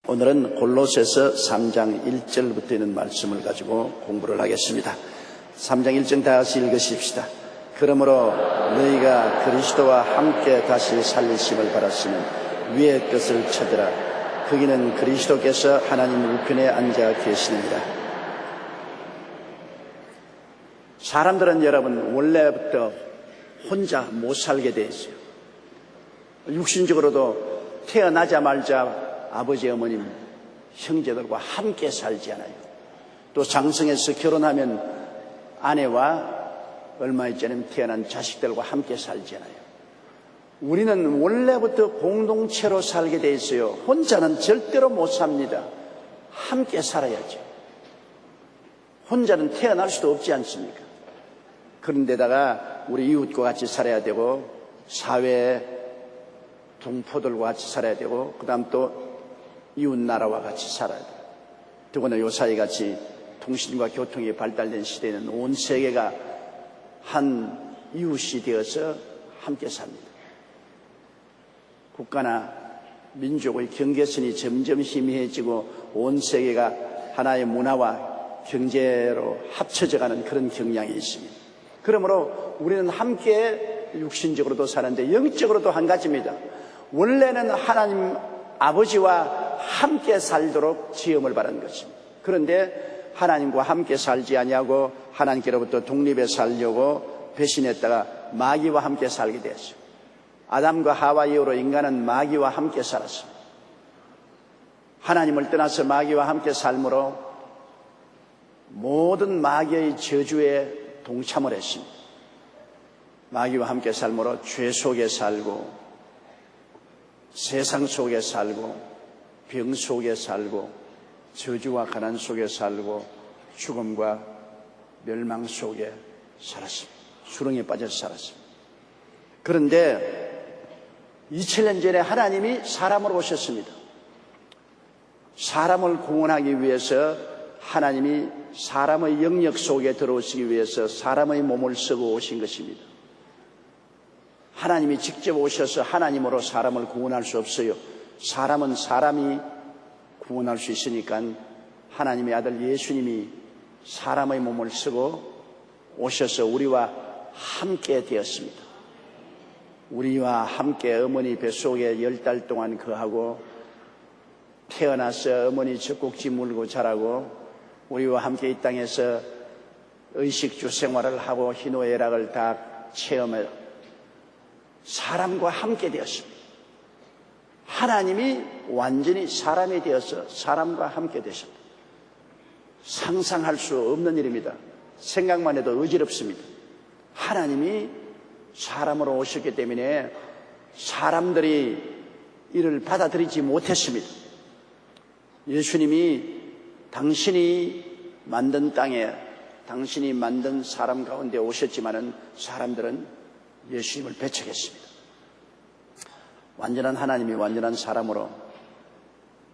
오늘은 골로새서 3장 1절부터 있는 말씀을 가지고 공부를 하겠습니다. 3장 1절 다 같이 읽으십시다. 그러므로 너희가 그리스도와 함께 다시 살리심을 받았으면 위의 뜻을 찾으라. 거기는 그리스도께서 하나님 우편에 앉아 계시느니라. 사람들은 여러분 원래부터 혼자 못 살게 돼 있어요. 육신적으로도 태어나자마자 아버지, 어머님, 형제들과 함께 살지 않아요. 또 장성해서 결혼하면 아내와 얼마 전에 태어난 자식들과 함께 살지 않아요. 우리는 원래부터 공동체로 살게 돼 있어요. 혼자는 절대로 못 삽니다. 함께 살아야죠. 혼자는 태어날 수도 없지 않습니까? 그런데다가 우리 이웃과 같이 살아야 되고 사회 동포들과 같이 살아야 되고 그 다음 또 이웃 나라와 같이 살아야 돼요. 더구나 요사이 같이 통신과 교통이 발달된 시대에는 온 세계가 한 이웃이 되어서 함께 삽니다. 국가나 민족의 경계선이 점점 희미해지고 온 세계가 하나의 문화와 경제로 합쳐져가는 그런 경향이 있습니다. 그러므로 우리는 함께 육신적으로도 사는데 영적으로도 한 가지입니다. 원래는 하나님 아버지와 함께 살도록 지음을 받은 것입니다. 그런데 하나님과 함께 살지 아니하고 하나님께로부터 독립해 살려고 배신했다가 마귀와 함께 살게 되었어요. 아담과 하와 이후로 인간은 마귀와 함께 살았습니다. 하나님을 떠나서 마귀와 함께 삶으로 모든 마귀의 저주에 동참을 했습니다. 마귀와 함께 삶으로 죄 속에 살고 세상 속에 살고 병 속에 살고 저주와 가난 속에 살고 죽음과 멸망 속에 살았습니다. 수렁에 빠져서 살았습니다. 그런데 2000년 전에 하나님이 사람으로 오셨습니다. 사람을 구원하기 위해서 하나님이 사람의 영역 속에 들어오시기 위해서 사람의 몸을 쓰고 오신 것입니다. 하나님이 직접 오셔서 하나님으로 사람을 구원할 수 없어요. 사람은 사람이 구원할 수 있으니까 하나님의 아들 예수님이 사람의 몸을 쓰고 오셔서 우리와 함께 되었습니다. 우리와 함께 어머니 뱃속에 10달 동안 거하고 태어나서 어머니 젖꼭지 물고 자라고 우리와 함께 이 땅에서 의식주 생활을 하고 희노애락을 다 체험해 사람과 함께 되었습니다. 하나님이 완전히 사람이 되어서 사람과 함께 되셨다. 상상할 수 없는 일입니다. 생각만 해도 어지럽습니다. 하나님이 사람으로 오셨기 때문에 사람들이 이를 받아들이지 못했습니다. 예수님이 당신이 만든 땅에 당신이 만든 사람 가운데 오셨지만은 사람들은 예수님을 배척했습니다. 완전한 하나님이 완전한 사람으로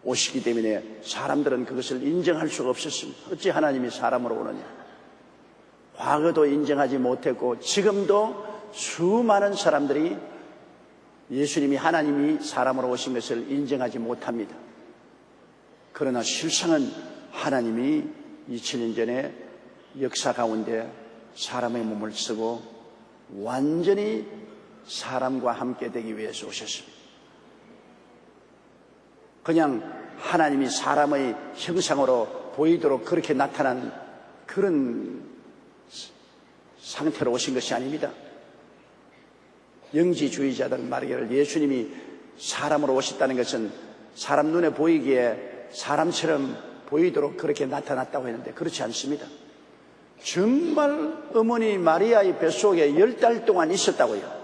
오시기 때문에 사람들은 그것을 인정할 수가 없었습니다. 어찌 하나님이 사람으로 오느냐. 과거도 인정하지 못했고 지금도 수많은 사람들이 예수님이 하나님이 사람으로 오신 것을 인정하지 못합니다. 그러나 실상은 하나님이 2000년 전에 역사 가운데 사람의 몸을 쓰고 완전히 사람과 함께 되기 위해서 오셨습니다. 그냥 하나님이 사람의 형상으로 보이도록 그렇게 나타난 그런 상태로 오신 것이 아닙니다. 영지주의자들 말하기를 예수님이 사람으로 오셨다는 것은 사람 눈에 보이기에 사람처럼 보이도록 그렇게 나타났다고 했는데 그렇지 않습니다. 정말 어머니 마리아의 뱃속에 10달 동안 있었다고요.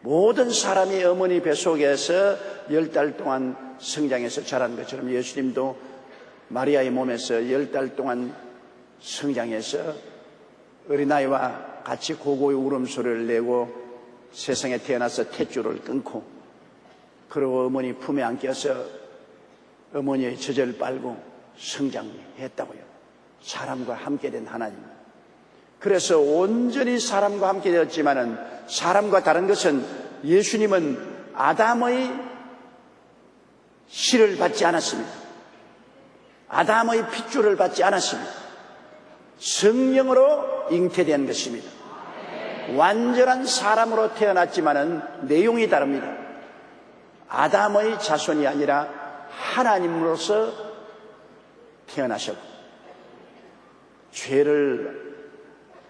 모든 사람이 어머니 뱃속에서 10달 동안 성장해서 자란 것처럼 예수님도 마리아의 몸에서 10달 동안 성장해서 어린아이와 같이 고고의 울음소리를 내고 세상에 태어나서 탯줄을 끊고 그리고 어머니 품에 안겨서 어머니의 젖을 빨고 성장했다고요. 사람과 함께 된 하나님. 그래서 온전히 사람과 함께 되었지만은 사람과 다른 것은 예수님은 아담의 씨를 받지 않았습니다. 아담의 핏줄을 받지 않았습니다. 성령으로 잉태된 것입니다. 완전한 사람으로 태어났지만은 내용이 다릅니다. 아담의 자손이 아니라 하나님으로서 태어나셨고, 죄를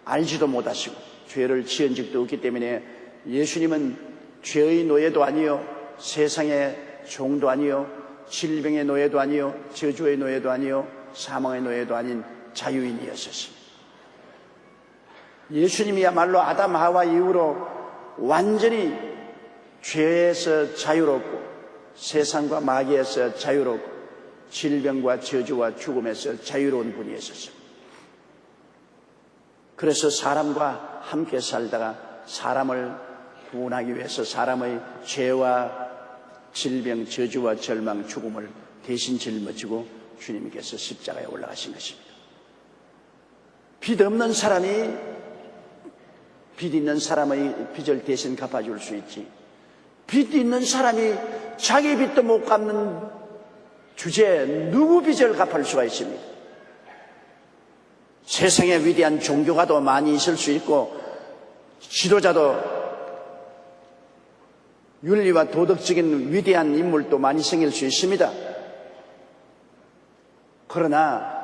알지도 못하시고 죄를 지은 적도 없기 때문에 예수님은 죄의 노예도 아니요, 세상의 종도 아니요, 질병의 노예도 아니요, 저주의 노예도 아니요, 사망의 노예도 아닌 자유인이었습니다. 예수님이야말로 아담 하와 이후로 완전히 죄에서 자유롭고 세상과 마귀에서 자유롭고 질병과 저주와 죽음에서 자유로운 분이었습니다. 그래서 사람과 함께 살다가 사람을 구원하기 위해서 사람의 죄와 질병, 저주와 절망, 죽음을 대신 짊어지고 주님께서 십자가에 올라가신 것입니다. 빚 없는 사람이 빚 있는 사람의 빚을 대신 갚아줄 수 있지, 빚 있는 사람이 자기 빚도 못 갚는 주제에 누구 빚을 갚을 수가 있습니까? 세상에 위대한 종교가도 많이 있을 수 있고 지도자도 윤리와 도덕적인 위대한 인물도 많이 생길 수 있습니다. 그러나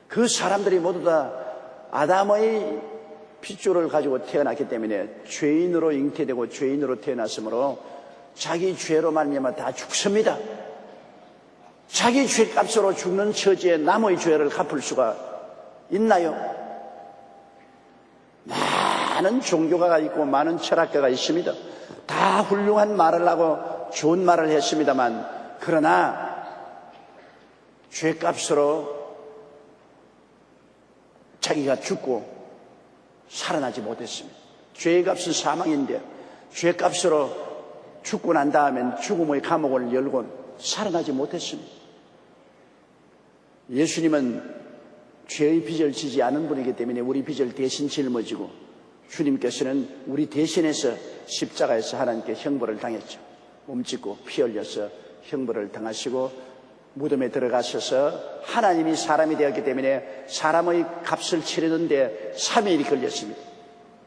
그 사람들이 모두 다 아담의 핏줄을 가지고 태어났기 때문에 죄인으로 잉태되고 죄인으로 태어났으므로 자기 죄로 말미암아 다 죽습니다. 자기 죄값으로 죽는 처지에 남의 죄를 갚을 수가 있나요? 많은 종교가가 있고 많은 철학가가 있습니다. 다 훌륭한 말을 하고 좋은 말을 했습니다만, 그러나 죄값으로 자기가 죽고 살아나지 못했습니다. 죄의 값은 사망인데 죄값으로 죽고 난 다음엔 죽음의 감옥을 열고 살아나지 못했습니다. 예수님은 죄의 빚을 지지 않은 분이기 때문에 우리 빚을 대신 짊어지고, 주님께서는 우리 대신해서 십자가에서 하나님께 형벌을 당했죠. 몸짓고 피 흘려서 형벌을 당하시고 무덤에 들어가셔서 하나님이 사람이 되었기 때문에 사람의 값을 치르는데 3일이 걸렸습니다.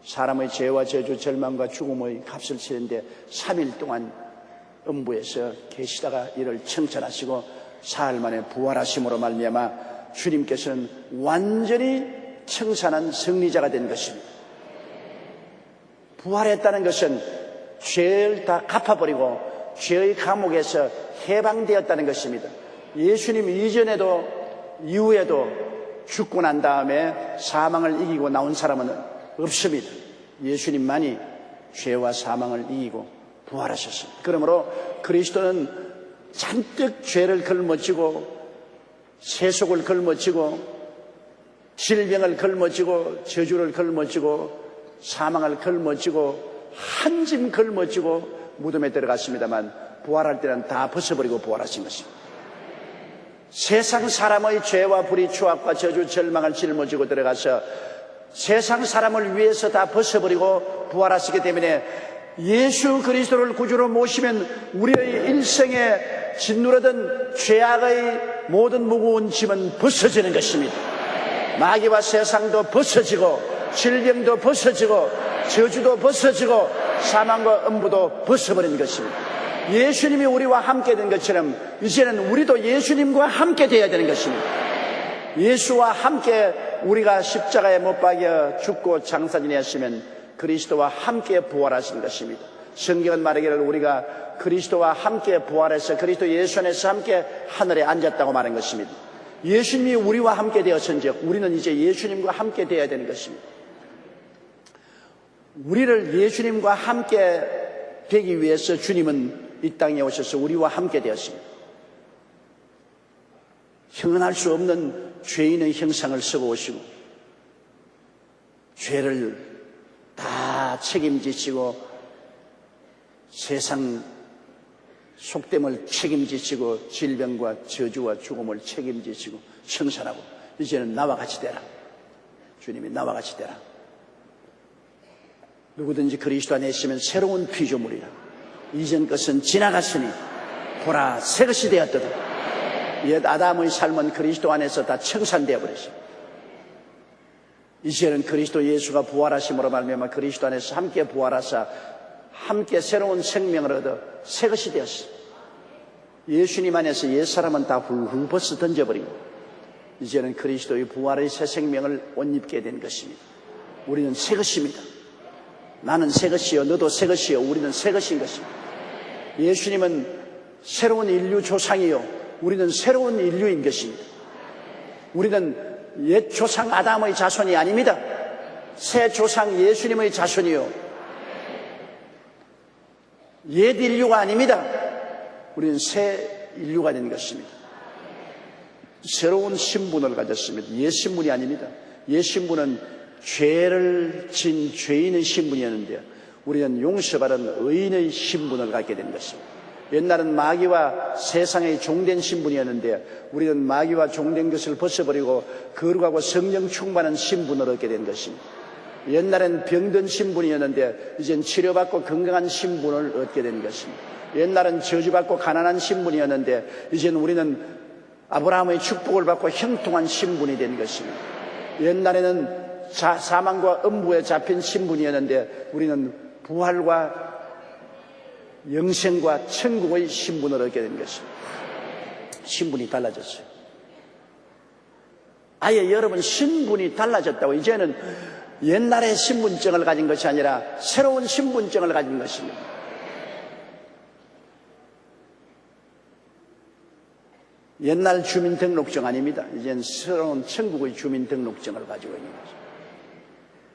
사람의 죄와 저주, 절망과 죽음의 값을 치르는데 3일 동안 음부에서 계시다가 이를 청천하시고 사흘 만에 부활하심으로 말미암아 주님께서는 완전히 청산한 승리자가 된 것입니다. 부활했다는 것은 죄를 다 갚아버리고 죄의 감옥에서 해방되었다는 것입니다. 예수님 이전에도 이후에도 죽고 난 다음에 사망을 이기고 나온 사람은 없습니다. 예수님만이 죄와 사망을 이기고 부활하셨습니다. 그러므로 그리스도는 잔뜩 죄를 걸머쥐고 세속을 걸머쥐고 질병을 걸머쥐고 저주를 걸머쥐고 사망을 걸머쥐고 한 짐 걸머쥐고 무덤에 들어갔습니다만 부활할 때는 다 벗어버리고 부활하신 것입니다. 세상 사람의 죄와 불의, 추악과 저주, 절망을 짊어지고 들어가서 세상 사람을 위해서 다 벗어버리고 부활하시기 때문에 예수 그리스도를 구주로 모시면 우리의 일생에 짓누르던 죄악의 모든 무거운 짐은 벗어지는 것입니다. 마귀와 세상도 벗어지고 질병도 벗어지고 저주도 벗어지고 사망과 음부도 벗어버린 것입니다. 예수님이 우리와 함께 된 것처럼 이제는 우리도 예수님과 함께 되어야 되는 것입니다. 예수와 함께 우리가 십자가에 못 박여 죽고 장사 지냈으면 그리스도와 함께 부활하신 것입니다. 성경은 말하기를 우리가 그리스도와 함께 부활해서 그리스도 예수 안에서 함께 하늘에 앉았다고 말한 것입니다. 예수님이 우리와 함께 되었은즉 우리는 이제 예수님과 함께 되어야 되는 것입니다. 우리를 예수님과 함께 되기 위해서 주님은 이 땅에 오셔서 우리와 함께 되었습니다. 형언할 수 없는 죄인의 형상을 쓰고 오시고 죄를 다 책임지시고 세상 속됨을 책임지시고 질병과 저주와 죽음을 책임지시고 청산하고 이제는 나와 같이 되라. 주님이 나와 같이 되라. 누구든지 그리스도 안에 있으면 새로운 피조물이라. 이전 것은 지나갔으니 보라 새 것이 되었도다. 옛 아담의 삶은 그리스도 안에서 다 청산되어 버렸습니다. 이제는 그리스도 예수가 부활하심으로 말미암아 그리스도 안에서 함께 부활하사 함께 새로운 생명을 얻어 새 것이 되었습니다. 예수님 안에서 옛사람은 다 훌훌 벗어 던져버리고 이제는 그리스도의 부활의 새 생명을 옷 입게 된 것입니다. 우리는 새 것입니다. 나는 새 것이요 너도 새 것이요 우리는 새 것인 것입니다. 예수님은 새로운 인류 조상이요 우리는 새로운 인류인 것입니다. 우리는 옛 조상 아담의 자손이 아닙니다. 새 조상 예수님의 자손이요 옛 인류가 아닙니다. 우리는 새 인류가 된 것입니다. 새로운 신분을 가졌습니다. 옛 신분이 아닙니다. 옛 신분은 죄를 진 죄인의 신분이었는데요. 우리는 용서받은 의인의 신분을 갖게 된 것입니다. 옛날은 마귀와 세상의 종된 신분이었는데 우리는 마귀와 종된 것을 벗어버리고 거룩하고 성령 충만한 신분을 얻게 된 것입니다. 옛날엔 병든 신분이었는데 이젠 치료받고 건강한 신분을 얻게 된 것입니다. 옛날은 저주받고 가난한 신분이었는데 이제는 우리는 아브라함의 축복을 받고 형통한 신분이 된 것입니다. 옛날에는 사망과 음부에 잡힌 신분이었는데 우리는 부활과 영생과 천국의 신분을 얻게 된 것입니다. 신분이 달라졌어요. 아예 여러분 신분이 달라졌다고. 이제는 옛날의 신분증을 가진 것이 아니라 새로운 신분증을 가진 것입니다. 옛날 주민등록증 아닙니다. 이제는 새로운 천국의 주민등록증을 가지고 있는 것입니다.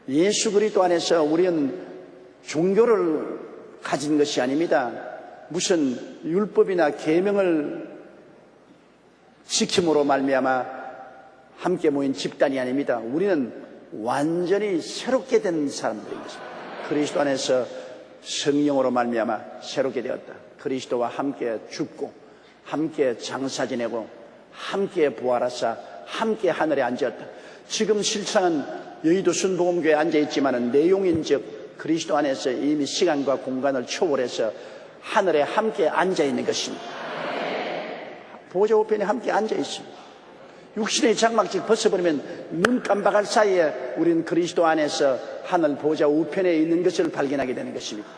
예수 그리스도 안에서 우리는 종교를 가진 것이 아닙니다. 무슨 율법이나 계명을 지킴으로 말미암아 함께 모인 집단이 아닙니다. 우리는 완전히 새롭게 된 사람들인 것입니다. 그리스도 안에서 성령으로 말미암아 새롭게 되었다. 그리스도와 함께 죽고 함께 장사 지내고 함께 부활하사 함께 하늘에 앉았다. 지금 실상은 여의도 순복음교회에 앉아있지만 내용인즉 그리스도 안에서 이미 시간과 공간을 초월해서 하늘에 함께 앉아있는 것입니다. 보좌 우편에 함께 앉아있습니다. 육신의 장막직 벗어버리면 눈 깜박할 사이에 우리는 그리스도 안에서 하늘 보좌 우편에 있는 것을 발견하게 되는 것입니다.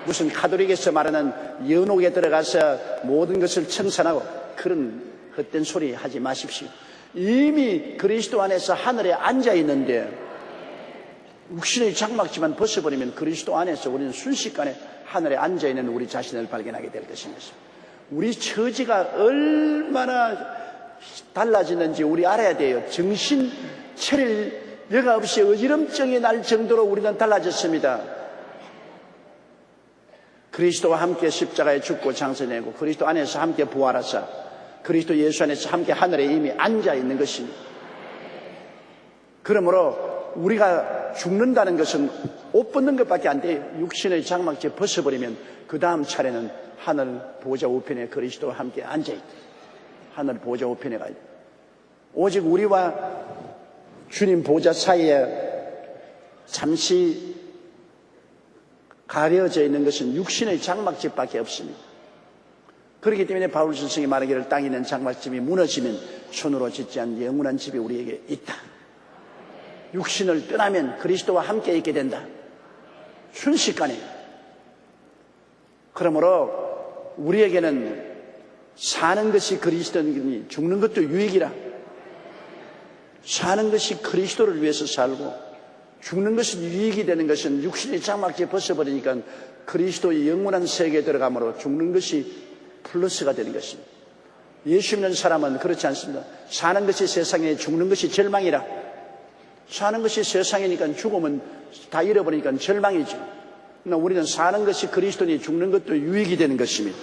무슨 가톨릭에서 말하는 연옥에 들어가서 모든 것을 청산하고 그런 헛된 소리 하지 마십시오. 이미 그리스도 안에서 하늘에 앉아있는데 육신의 장막지만 벗어버리면 그리스도 안에서 우리는 순식간에 하늘에 앉아있는 우리 자신을 발견하게 될 것입니다. 우리 처지가 얼마나 달라지는지 우리 알아야 돼요. 정신 차릴 여가 없이 어지럼증이 날 정도로 우리는 달라졌습니다. 그리스도와 함께 십자가에 죽고 장사내고 그리스도 안에서 함께 부활하사 그리스도 예수 안에서 함께 하늘에 이미 앉아있는 것입니다. 그러므로 우리가 죽는다는 것은 옷 벗는 것밖에 안 돼요. 육신의 장막지 벗어버리면 그 다음 차례는 하늘 보좌 우편에 그리스도와 함께 앉아있다. 하늘 보좌 우편에 가야 돼. 오직 우리와 주님 보좌 사이에 잠시 가려져 있는 것은 육신의 장막집밖에 없습니다. 그렇기 때문에 바울 선생이 말하기를 땅에 있는 장막집이 무너지면 손으로 짓지 않은 영원한 집이 우리에게 있다. 육신을 떠나면 그리스도와 함께 있게 된다. 순식간에. 그러므로 우리에게는 사는 것이 그리스도니 죽는 것도 유익이라. 사는 것이 그리스도를 위해서 살고 죽는 것은 유익이 되는 것은 육신의 장막지에 벗어버리니까 그리스도의 영원한 세계에 들어가므로 죽는 것이 플러스가 되는 것입니다. 예수 믿는 사람은 그렇지 않습니다. 사는 것이 세상에 죽는 것이 절망이라. 사는 것이 세상이니까 죽으면 다 잃어버리니까 절망이죠. 그러나 우리는 사는 것이 그리스도니 죽는 것도 유익이 되는 것입니다.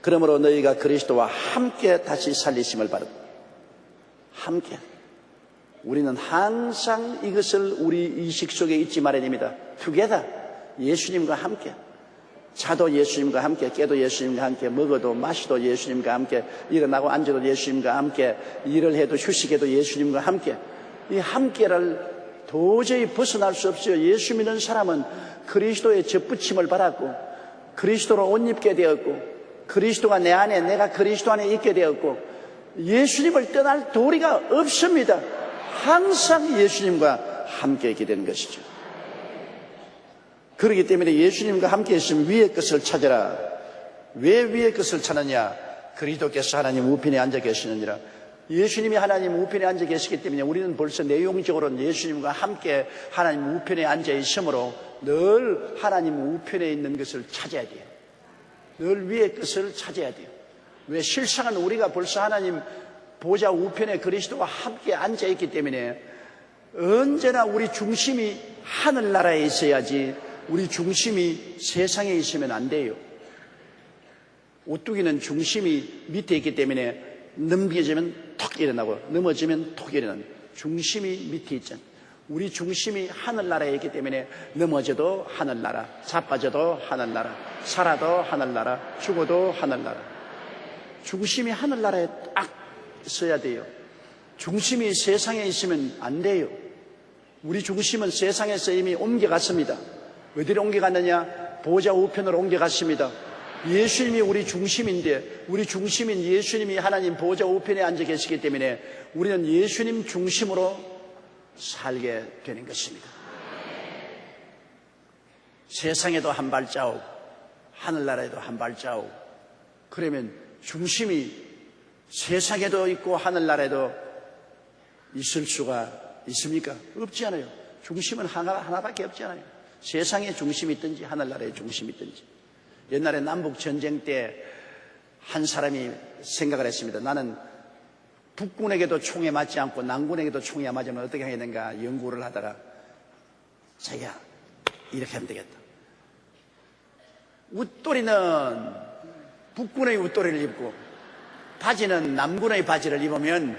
그러므로 너희가 그리스도와 함께 다시 살리심을 바랍니다. 함께. 우리는 항상 이것을 우리 의식 속에 잊지 말아야 됩니다. together. 예수님과 함께. 자도 예수님과 함께, 깨도 예수님과 함께, 먹어도 마시도 예수님과 함께, 일어나고 앉아도 예수님과 함께, 일을 해도 휴식해도 예수님과 함께. 이 함께를 도저히 벗어날 수 없어요. 예수 믿는 사람은 그리스도의 접붙임을 받았고 그리스도로 옷 입게 되었고 그리스도가 내 안에, 내가 그리스도 안에 있게 되었고 예수님을 떠날 도리가 없습니다. 항상 예수님과 함께 있게 되는 것이죠. 그렇기 때문에 예수님과 함께 있으면 위의 것을 찾아라. 왜 위의 것을 찾느냐? 그리스도께서 하나님 우편에 앉아 계시느니라. 예수님이 하나님 우편에 앉아 계시기 때문에 우리는 벌써 내용적으로는 예수님과 함께 하나님 우편에 앉아 있으므로 늘 하나님 우편에 있는 것을 찾아야 돼요. 늘 위의 것을 찾아야 돼요. 왜? 실상은 우리가 벌써 하나님 보좌 우편에 그리스도와 함께 앉아 있기 때문에 언제나 우리 중심이 하늘나라에 있어야지 우리 중심이 세상에 있으면 안 돼요. 오뚜기는 중심이 밑에 있기 때문에 넘겨지면 톡 일어나고 넘어지면 톡 일어나는 중심이 밑에 있잖아요. 우리 중심이 하늘나라에 있기 때문에 넘어져도 하늘나라, 자빠져도 하늘나라, 살아도 하늘나라, 죽어도 하늘나라. 중심이 하늘나라에 딱 있어야 돼요. 중심이 세상에 있으면 안 돼요. 우리 중심은 세상에서 이미 옮겨갔습니다. 어디로 옮겨갔느냐? 보좌 우편으로 옮겨갔습니다. 예수님이 우리 중심인데 우리 중심인 예수님이 하나님 보좌 우편에 앉아 계시기 때문에 우리는 예수님 중심으로 살게 되는 것입니다. 세상에도 한 발자국, 하늘나라에도 한 발자국. 그러면 중심이 세상에도 있고 하늘나라에도 있을 수가 있습니까? 없지 않아요. 중심은 하나밖에 없지 않아요. 세상의 중심이 있든지 하늘나라의 중심이 있든지. 옛날에 남북전쟁 때 한 사람이 생각을 했습니다. 나는 북군에게도 총에 맞지 않고 남군에게도 총에 맞으면 어떻게 해야 되는가 연구를 하다가 자기가 이렇게 하면 되겠다. 웃돌이는 북군의 웃돌이를 입고 바지는 남군의 바지를 입으면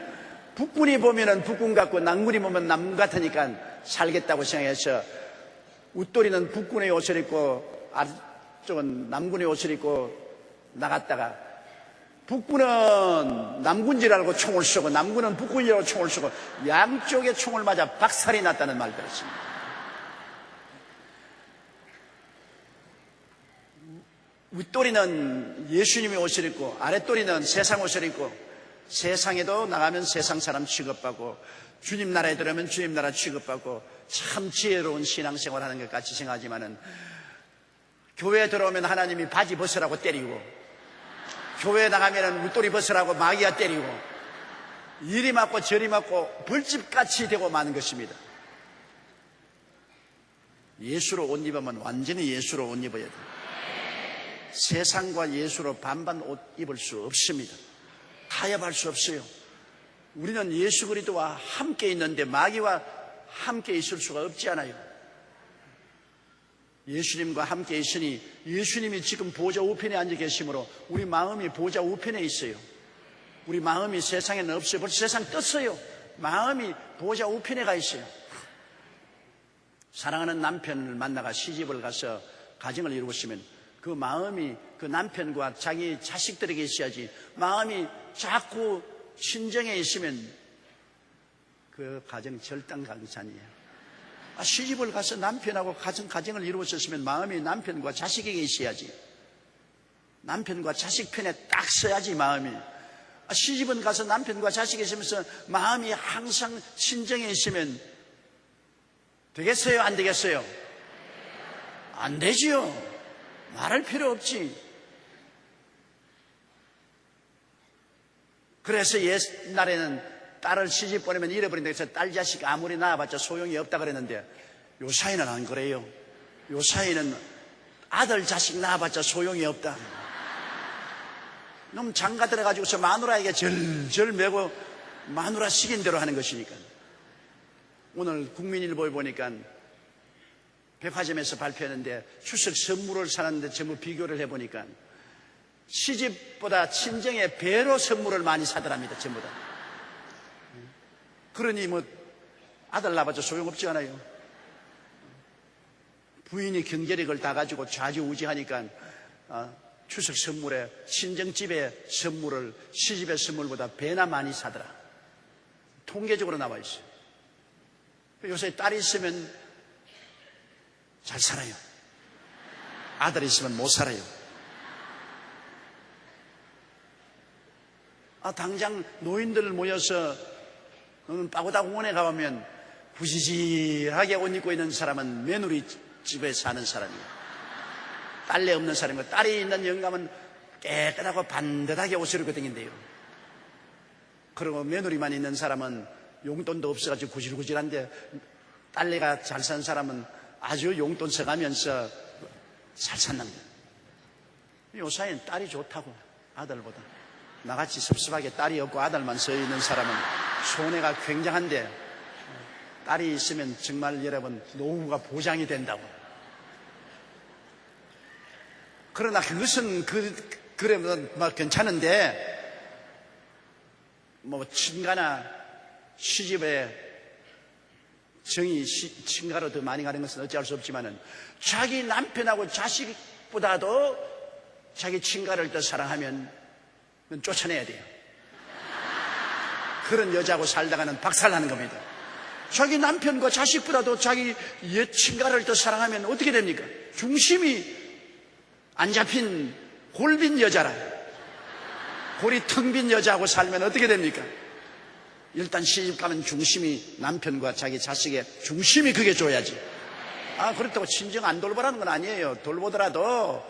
북군이 보면은 북군 같고 남군이 보면 남군 같으니까 살겠다고 생각해서 웃돌이는 북군의 옷을 입고 아쪽은 남군의 옷을 입고 나갔다가 북군은 남군줄 알고 총을 쏘고 남군은 북군이라고 총을 쏘고 양쪽에 총을 맞아 박살이 났다는 말 들었습니다. 윗도리는 예수님의 옷을 입고 아랫도리는 세상 옷을 입고 세상에도 나가면 세상 사람 취급받고 주님 나라에 들어오면 주님 나라 취급받고 참 지혜로운 신앙생활 하는 것 같이 생각하지만은 교회에 들어오면 하나님이 바지 벗으라고 때리고 교회에 나가면 웃돌이 벗으라고 마귀가 때리고 이리 맞고 저리 맞고 벌집같이 되고 마는 것입니다. 예수로 옷 입으면 완전히 예수로 옷 입어야 돼요. 세상과 예수로 반반 옷 입을 수 없습니다. 타협할 수 없어요. 우리는 예수 그리스도와 함께 있는데 마귀와 함께 있을 수가 없지 않아요. 예수님과 함께 있으니 예수님이 지금 보좌 우편에 앉아 계시므로 우리 마음이 보좌 우편에 있어요. 우리 마음이 세상에는 없어요. 벌써 세상 떴어요. 마음이 보좌 우편에 가 있어요. 사랑하는 남편을 만나가 시집을 가서 가정을 이루었으면 그 마음이 그 남편과 자기 자식들에게 있어야지 마음이 자꾸 친정에 있으면 그 가정 절단강산이에요. 시집을 가서 남편하고 가정을 이루었었으면 마음이 남편과 자식에게 있어야지. 남편과 자식 편에 딱 서야지 마음이. 시집은 가서 남편과 자식이 있으면서 마음이 항상 친정에 있으면 되겠어요? 안 되겠어요? 안 되지요. 말할 필요 없지. 그래서 옛날에는 딸을 시집 보내면 잃어버린다 해서 딸 자식 아무리 낳아봤자 소용이 없다 그랬는데 요사이는 안 그래요. 요사이는 아들 자식 낳아봤자 소용이 없다. 너무 장가 들어가지고서 마누라에게 절절 매고 마누라 시킨 대로 하는 것이니까. 오늘 국민일보에 보니까 백화점에서 발표했는데 추석 선물을 사는데 전부 비교를 해보니까 시집보다 친정에 배로 선물을 많이 사더랍니다. 전부 다. 그러니 뭐 아들 낳아봤자 소용없지 않아요. 부인이 경제력을 다 가지고 좌지우지하니까 추석 선물에 친정집에 선물을 시집의 선물보다 배나 많이 사더라. 통계적으로 나와 있어요. 요새 딸이 있으면 잘 살아요. 아들이 있으면 못 살아요. 당장 노인들 모여서 빠고다 공원에 가보면 부지질하게 옷 입고 있는 사람은 며느리 집에 사는 사람이에요. 딸내 없는 사람이고, 딸이 있는 영감은 깨끗하고 반듯하게 옷을 입고 다닌대요. 그리고 며느리만 있는 사람은 용돈도 없어가지고 구질구질한데, 딸내가 잘 산 사람은 아주 용돈 써가면서 잘 샀는데, 요사이는 딸이 좋다고, 아들보다. 나같이 섭섭하게 딸이 없고 아들만 서 있는 사람은 손해가 굉장한데, 딸이 있으면 정말 여러분 노후가 보장이 된다고. 그러나 그것은 그래 뭐 괜찮은데, 뭐 친가나 시집에 정이 친가로 더 많이 가는 것은 어찌할 수 없지만은, 자기 남편하고 자식보다도 자기 친가를 더 사랑하면 그건 쫓아내야 돼요. 그런 여자하고 살다가는 박살나는 겁니다. 자기 남편과 자식보다도 자기 옛 친가를 더 사랑하면 어떻게 됩니까? 중심이 안 잡힌 골빈 여자라, 골이 텅 빈 여자하고 살면 어떻게 됩니까? 일단 시집가면 중심이 남편과 자기 자식의 중심이 그게 줘야지. 그렇다고 친정 안 돌보라는 건 아니에요. 돌보더라도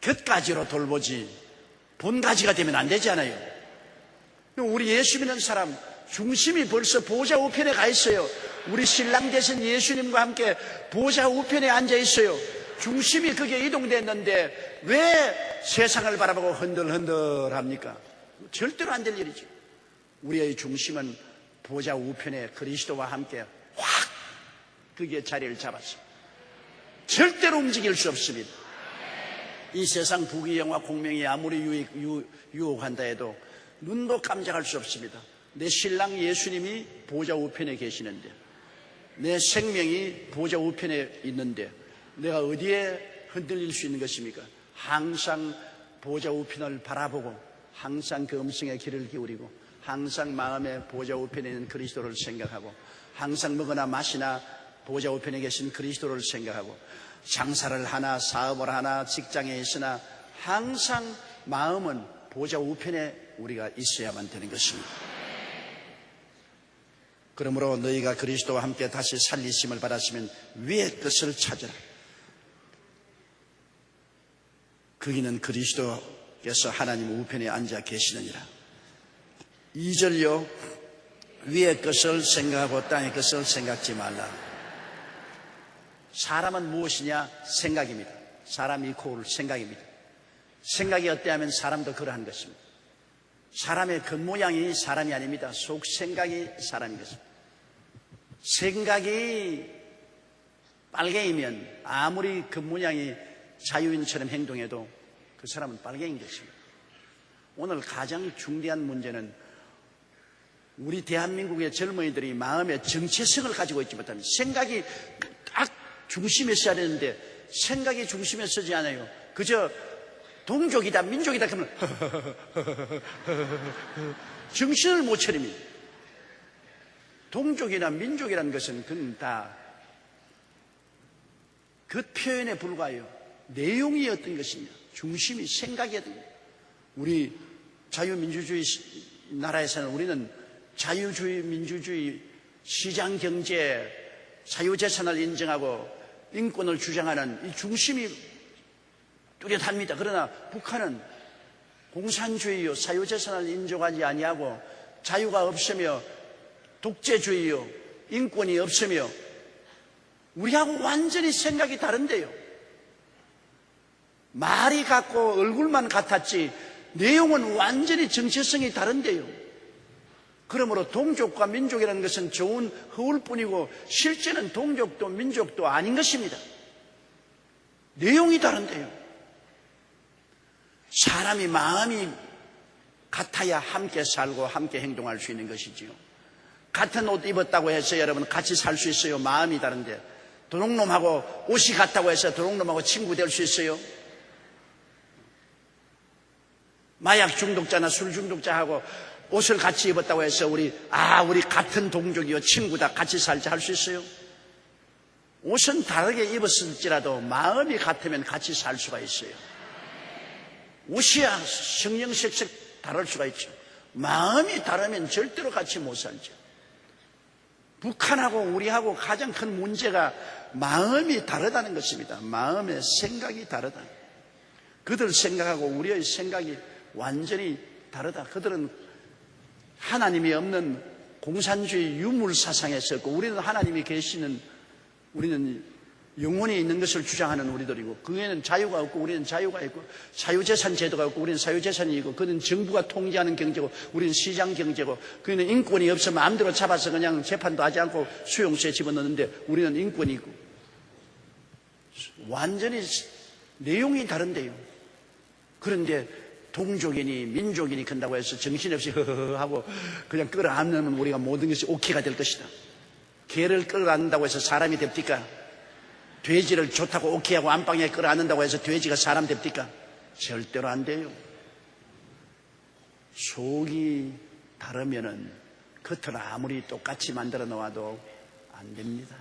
곁가지로 돌보지 본가지가 되면 안 되잖아요. 우리 예수 믿는 사람 중심이 벌써 보좌 우편에 가 있어요. 우리 신랑 되신 예수님과 함께 보좌 우편에 앉아 있어요. 중심이 그게 이동됐는데 왜 세상을 바라보고 흔들흔들합니까? 절대로 안 될 일이죠. 우리의 중심은 보좌 우편에 그리스도와 함께 확 그게 자리를 잡았어요. 절대로 움직일 수 없습니다. 이 세상 부귀영화 공명이 아무리 유혹한다 해도 눈도 깜짝할 수 없습니다. 내 신랑 예수님이 보좌 우편에 계시는데, 내 생명이 보좌 우편에 있는데 내가 어디에 흔들릴 수 있는 것입니까? 항상 보좌 우편을 바라보고 항상 그 음성에 귀를 기울이고 항상 마음에 보좌 우편에 있는 그리스도를 생각하고 항상 먹으나 마시나 보좌 우편에 계신 그리스도를 생각하고 장사를 하나 사업을 하나 직장에 있으나 항상 마음은 보좌 우편에 우리가 있어야만 되는 것입니다. 그러므로 너희가 그리스도와 함께 다시 살리심을 받았으면 위의 것을 찾으라. 거기는 그리스도께서 하나님 우편에 앉아 계시느니라. 2절요. 위의 것을 생각하고 땅의 것을 생각지 말라. 사람은 무엇이냐? 생각입니다. 사람 이코를 생각입니다. 생각이 어때하면 사람도 그러한 것입니다. 사람의 겉모양이 사람이 아닙니다. 속 생각이 사람인 것입니다. 생각이 빨갱이면 아무리 겉모양이 자유인처럼 행동해도 그 사람은 빨갱이인 것입니다. 오늘 가장 중대한 문제는 우리 대한민국의 젊은이들이 마음의 정체성을 가지고 있지 못합니다. 생각이 딱 중심에 서야 되는데 생각이 중심에 서지 않아요. 그저 동족이다 민족이다 그러면 정신을 못 차립니다. 동족이나 민족이라는 것은 그건 다 그 표현에 불과해요. 내용이 어떤 것이냐, 중심이 생각이 어떤 것이냐. 우리 자유민주주의 나라에서는 우리는 자유주의, 민주주의, 시장경제, 자유재산을 인정하고 인권을 주장하는 이 중심이 뚜렷합니다. 그러나 북한은 공산주의요, 사유재산을 인정하지 아니하고 자유가 없으며 독재주의요, 인권이 없으며 우리하고 완전히 생각이 다른데요. 말이 같고 얼굴만 같았지 내용은 완전히 정체성이 다른데요. 그러므로 동족과 민족이라는 것은 좋은 허울뿐이고 실제는 동족도 민족도 아닌 것입니다. 내용이 다른데요. 사람이 마음이 같아야 함께 살고 함께 행동할 수 있는 것이지요. 같은 옷 입었다고 해서 여러분 같이 살 수 있어요? 마음이 다른데. 도둑놈하고 옷이 같다고 해서 도둑놈하고 친구 될 수 있어요? 마약 중독자나 술 중독자하고 옷을 같이 입었다고 해서 우리 같은 동족이요 친구다 같이 살자 할 수 있어요? 옷은 다르게 입었을지라도 마음이 같으면 같이 살 수가 있어요. 옷이야 성령색색 다를 수가 있죠. 마음이 다르면 절대로 같이 못 살죠. 북한하고 우리하고 가장 큰 문제가 마음이 다르다는 것입니다. 마음의 생각이 다르다. 그들 생각하고 우리의 생각이 완전히 다르다. 그들은 하나님이 없는 공산주의 유물 사상에 있었고, 우리는 하나님이 계시는, 우리는 영혼이 있는 것을 주장하는 우리들이고, 그에는 자유가 없고 우리는 자유가 있고, 사유재산 제도가 없고 우리는 사유재산이 있고, 그는 정부가 통제하는 경제고 우리는 시장 경제고, 그는 인권이 없어 마음대로 잡아서 그냥 재판도 하지 않고 수용소에 집어넣는데 우리는 인권이 있고. 완전히 내용이 다른데요. 그런데 동족이니 민족이니 큰다고 해서 정신없이 허허허 하고 그냥 끌어안으면 우리가 모든 것이 오케이가 될 것이다. 개를 끌어안는다고 해서 사람이 됩니까? 돼지를 좋다고 오케이하고 안방에 끌어안는다고 해서 돼지가 사람 됩니까? 절대로 안 돼요. 속이 다르면은 겉을 아무리 똑같이 만들어 놓아도 안 됩니다.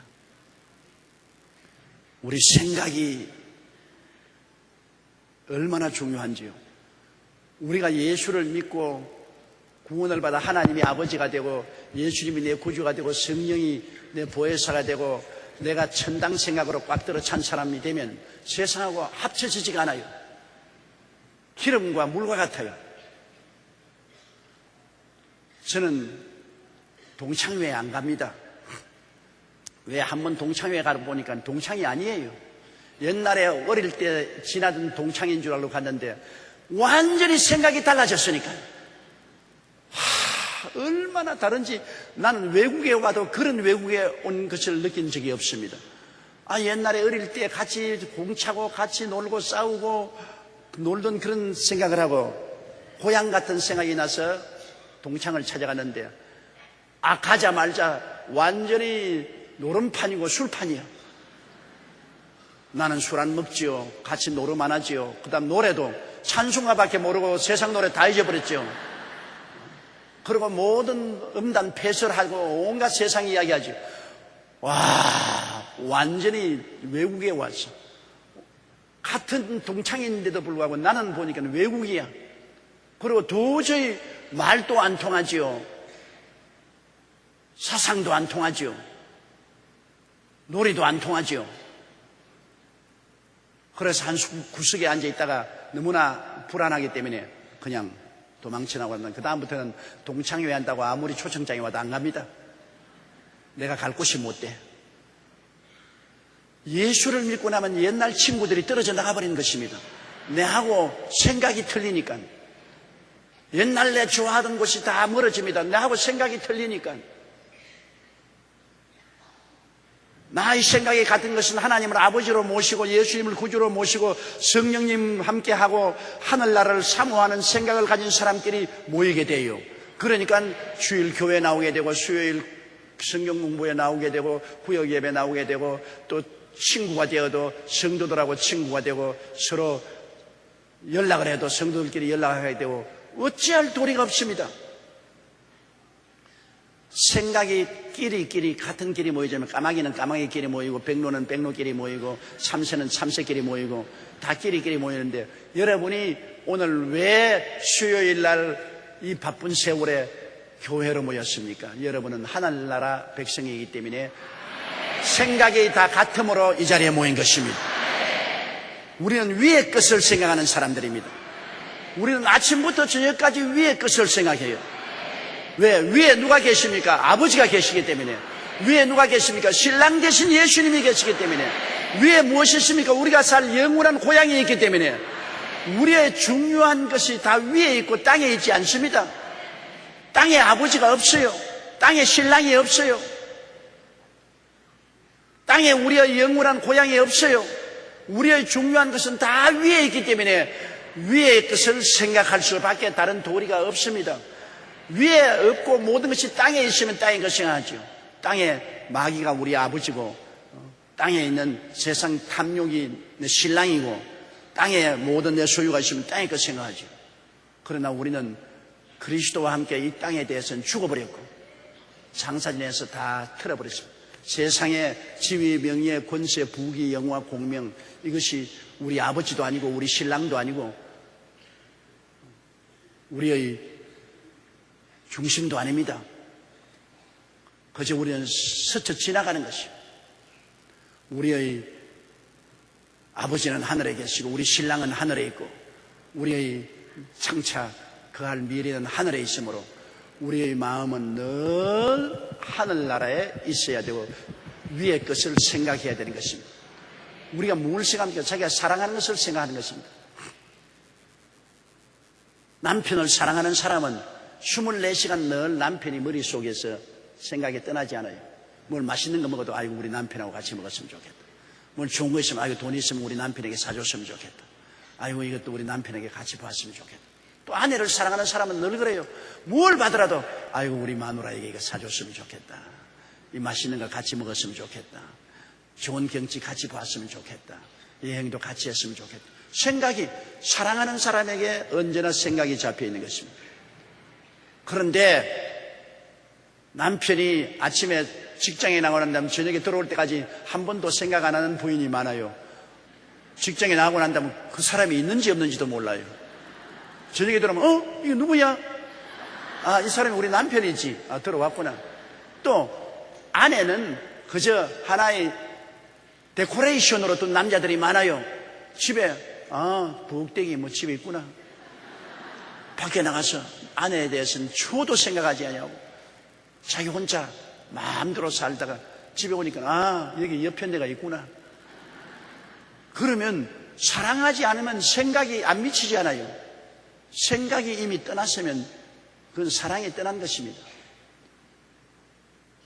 우리 생각이 얼마나 중요한지요. 우리가 예수를 믿고 구원을 받아 하나님이 아버지가 되고 예수님이 내 구주가 되고 성령이 내 보혜사가 되고 내가 천당 생각으로 꽉 들어 찬 사람이 되면 세상하고 합쳐지지가 않아요. 기름과 물과 같아요. 저는 동창회에 안 갑니다. 왜? 한번 동창회에 가보니까 동창이 아니에요. 옛날에 어릴 때 지나던 동창인 줄 알고 갔는데 완전히 생각이 달라졌으니까. 얼마나 다른지. 나는 외국에 와도 그런 외국에 온 것을 느낀 적이 없습니다. 옛날에 어릴 때 같이 공차고 같이 놀고 싸우고 놀던 그런 생각을 하고 고향 같은 생각이 나서 동창을 찾아갔는데 가자마자 완전히 노름판이고 술판이야. 나는 술 안 먹지요. 같이 노름 안 하지요. 그 다음 노래도 찬송가밖에 모르고 세상 노래 다 잊어버렸죠. 그리고 모든 음단 폐설하고 온갖 세상 이야기하죠. 완전히 외국에 와서 같은 동창인데도 불구하고 나는 보니까 외국이야. 그리고 도저히 말도 안 통하지요. 사상도 안 통하지요. 놀이도 안 통하지요. 그래서 한 구석에 앉아 있다가 너무나 불안하기 때문에 그냥 도망쳐나고 왔는데, 그 다음부터는 동창회 한다고 아무리 초청장이 와도 안 갑니다. 내가 갈 곳이 못 돼. 예수를 믿고 나면 옛날 친구들이 떨어져 나가버리는 것입니다. 내하고 생각이 틀리니까. 옛날 내 좋아하던 곳이 다 멀어집니다. 내하고 생각이 틀리니까. 나의 생각이 같은 것은 하나님을 아버지로 모시고 예수님을 구주로 모시고 성령님 함께하고 하늘나라를 사모하는 생각을 가진 사람끼리 모이게 돼요. 그러니까 주일 교회 나오게 되고 수요일 성경 공부에 나오게 되고 구역 예배 나오게 되고 또 친구가 되어도 성도들하고 친구가 되고 서로 연락을 해도 성도들끼리 연락하게 되고 어찌할 도리가 없습니다. 생각이 끼리 같은 길이 모이자면 까마귀는 까마귀끼리 모이고 백로는 백로끼리 모이고 참새는 참새끼리 모이고 다 끼리 모이는데, 여러분이 오늘 왜 수요일 날 이 바쁜 세월에 교회로 모였습니까? 여러분은 하늘나라 백성이기 때문에 생각이 다 같음으로 이 자리에 모인 것입니다. 우리는 위의 것을 생각하는 사람들입니다. 우리는 아침부터 저녁까지 위의 것을 생각해요. 왜? 위에 누가 계십니까? 아버지가 계시기 때문에. 위에 누가 계십니까? 신랑 되신 예수님이 계시기 때문에. 위에 무엇이 있습니까? 우리가 살 영원한 고향이 있기 때문에. 우리의 중요한 것이 다 위에 있고 땅에 있지 않습니다. 땅에 아버지가 없어요. 땅에 신랑이 없어요. 땅에 우리의 영원한 고향이 없어요. 우리의 중요한 것은 다 위에 있기 때문에 위의 것을 생각할 수밖에 다른 도리가 없습니다. 위에 없고 모든 것이 땅에 있으면 땅의 것을 생각하죠. 땅에 마귀가 우리 아버지고 땅에 있는 세상 탐욕이 내 신랑이고 땅에 모든 내 소유가 있으면 땅의 것을 생각하죠. 그러나 우리는 그리스도와 함께 이 땅에 대해서는 죽어버렸고 장사진에서 다 틀어버렸습니다. 세상의 지위, 명예, 권세, 부귀, 영화, 공명, 이것이 우리 아버지도 아니고 우리 신랑도 아니고 우리의 중심도 아닙니다. 그저 우리는 스쳐 지나가는 것이요. 우리의 아버지는 하늘에 계시고 우리 신랑은 하늘에 있고 우리의 장차 그할 미래는 하늘에 있으므로 우리의 마음은 늘 하늘나라에 있어야 되고 위의 것을 생각해야 되는 것입니다. 우리가 뭘 생각합니까? 자기가 사랑하는 것을 생각하는 것입니다. 남편을 사랑하는 사람은 24시간 늘 남편이 머릿속에서 생각이 떠나지 않아요. 뭘 맛있는 거 먹어도 아이고 우리 남편하고 같이 먹었으면 좋겠다. 뭘 좋은 거 있으면 아이고 돈 있으면 우리 남편에게 사줬으면 좋겠다. 아이고 이것도 우리 남편에게 같이 봤으면 좋겠다. 또 아내를 사랑하는 사람은 늘 그래요. 뭘 받으라도 아이고 우리 마누라에게 이거 사줬으면 좋겠다. 이 맛있는 거 같이 먹었으면 좋겠다. 좋은 경치 같이 봤으면 좋겠다. 여행도 같이 했으면 좋겠다. 생각이 사랑하는 사람에게 언제나 생각이 잡혀 있는 것입니다. 그런데 남편이 아침에 직장에 나가고 난 다음 저녁에 들어올 때까지 한 번도 생각 안 하는 부인이 많아요. 직장에 나가고 난 다음 그 사람이 있는지 없는지도 몰라요. 저녁에 들어오면 이거 누구야? 아, 이 사람이 우리 남편이지. 아, 들어왔구나. 또 아내는 그저 하나의 데코레이션으로 둔 남자들이 많아요. 집에 부엌대기 뭐 집에 있구나. 밖에 나가서 아내에 대해서는 초도 생각하지 않냐고 자기 혼자 마음대로 살다가 집에 오니까 여기 옆에 내가 있구나. 그러면 사랑하지 않으면 생각이 안 미치지 않아요. 생각이 이미 떠났으면 그건 사랑이 떠난 것입니다.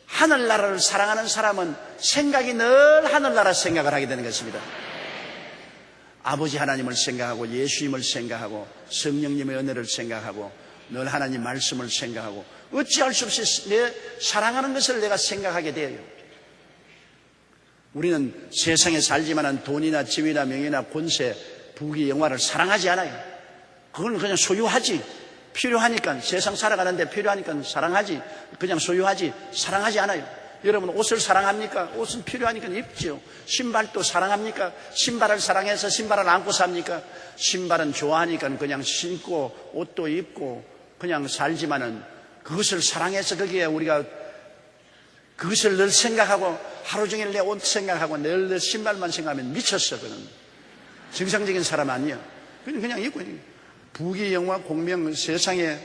하늘나라를 사랑하는 사람은 생각이 늘 하늘나라 생각을 하게 되는 것입니다. 아버지 하나님을 생각하고 예수님을 생각하고 성령님의 은혜를 생각하고 늘 하나님 말씀을 생각하고 어찌할 수 없이 내 사랑하는 것을 내가 생각하게 돼요. 우리는 세상에 살지만 돈이나 집이나 명예나 권세, 부귀, 영화를 사랑하지 않아요. 그건 그냥 소유하지. 필요하니까 세상 살아가는데 필요하니까 사랑하지. 그냥 소유하지. 사랑하지 않아요. 여러분 옷을 사랑합니까? 옷은 필요하니까 입죠. 신발도 사랑합니까? 신발을 사랑해서 신발을 안고 삽니까? 신발은 좋아하니까 그냥 신고 옷도 입고 그냥 살지만은 그것을 사랑해서 거기에 우리가 그것을 늘 생각하고 하루 종일 내 옷 생각하고 늘 내 신발만 생각하면 미쳤어. 그는 정상적인 사람 아니야. 그냥 입고 부귀 영화 공명 세상에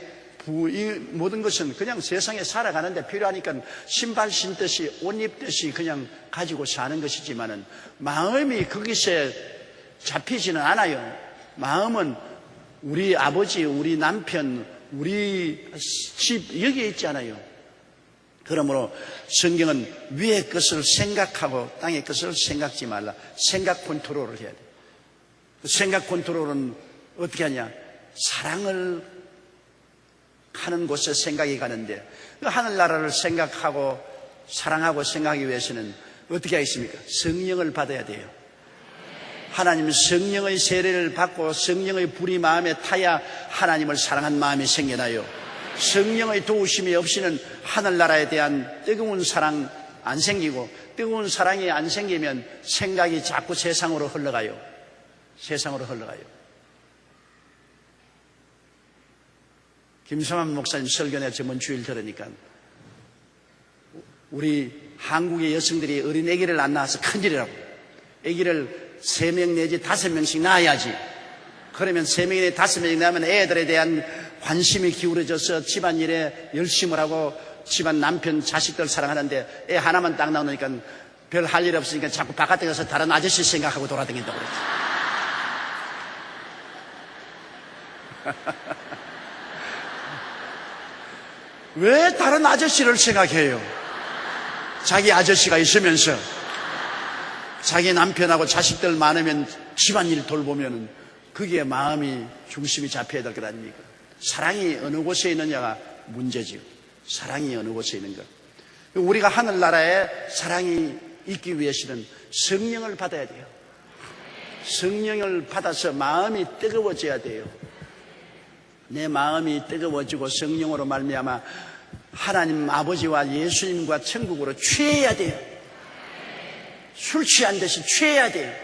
이 모든 것은 그냥 세상에 살아가는데 필요하니까 신발 신듯이 옷 입듯이 그냥 가지고 사는 것이지만은 마음이 거기서 잡히지는 않아요. 마음은 우리 아버지, 우리 남편, 우리 집 여기에 있지 않아요. 그러므로 성경은 위의 것을 생각하고 땅의 것을 생각지 말라. 생각 컨트롤을 해야 돼. 생각 컨트롤은 어떻게 하냐? 사랑을 하는 곳에 생각이 가는데 그 하늘나라를 생각하고 사랑하고 생각하기 위해서는 어떻게 하겠습니까? 성령을 받아야 돼요. 하나님 성령의 세례를 받고 성령의 불이 마음에 타야 하나님을 사랑한 마음이 생겨나요. 성령의 도우심이 없이는 하늘나라에 대한 뜨거운 사랑 안 생기고 뜨거운 사랑이 안 생기면 생각이 자꾸 세상으로 흘러가요. 세상으로 흘러가요. 김성환 목사님 설교내 저번 주일 들으니까 우리 한국의 여성들이 어린 아기를 안 낳아서 큰일이라고. 아기를 3명 내지 5명씩 낳아야지. 그러면 3명이 내지 5명이 낳으면 애들에 대한 관심이 기울어져서 집안일에 열심을 하고 집안 남편 자식들 사랑하는데 애 하나만 딱 낳으니까 별 할 일 없으니까 자꾸 바깥에 가서 다른 아저씨 생각하고 돌아다닌다고 그랬지. 왜 다른 아저씨를 생각해요? 자기 아저씨가 있으면서 자기 남편하고 자식들 많으면 집안일 돌보면은 그게 마음이 중심이 잡혀야 될 것 아닙니까? 사랑이 어느 곳에 있느냐가 문제지요. 사랑이 어느 곳에 있는가. 우리가 하늘나라에 사랑이 있기 위해서는 성령을 받아야 돼요. 성령을 받아서 마음이 뜨거워져야 돼요. 내 마음이 뜨거워지고 성령으로 말미암아 하나님 아버지와 예수님과 천국으로 취해야 돼요. 술 취한 듯이 취해야 돼요.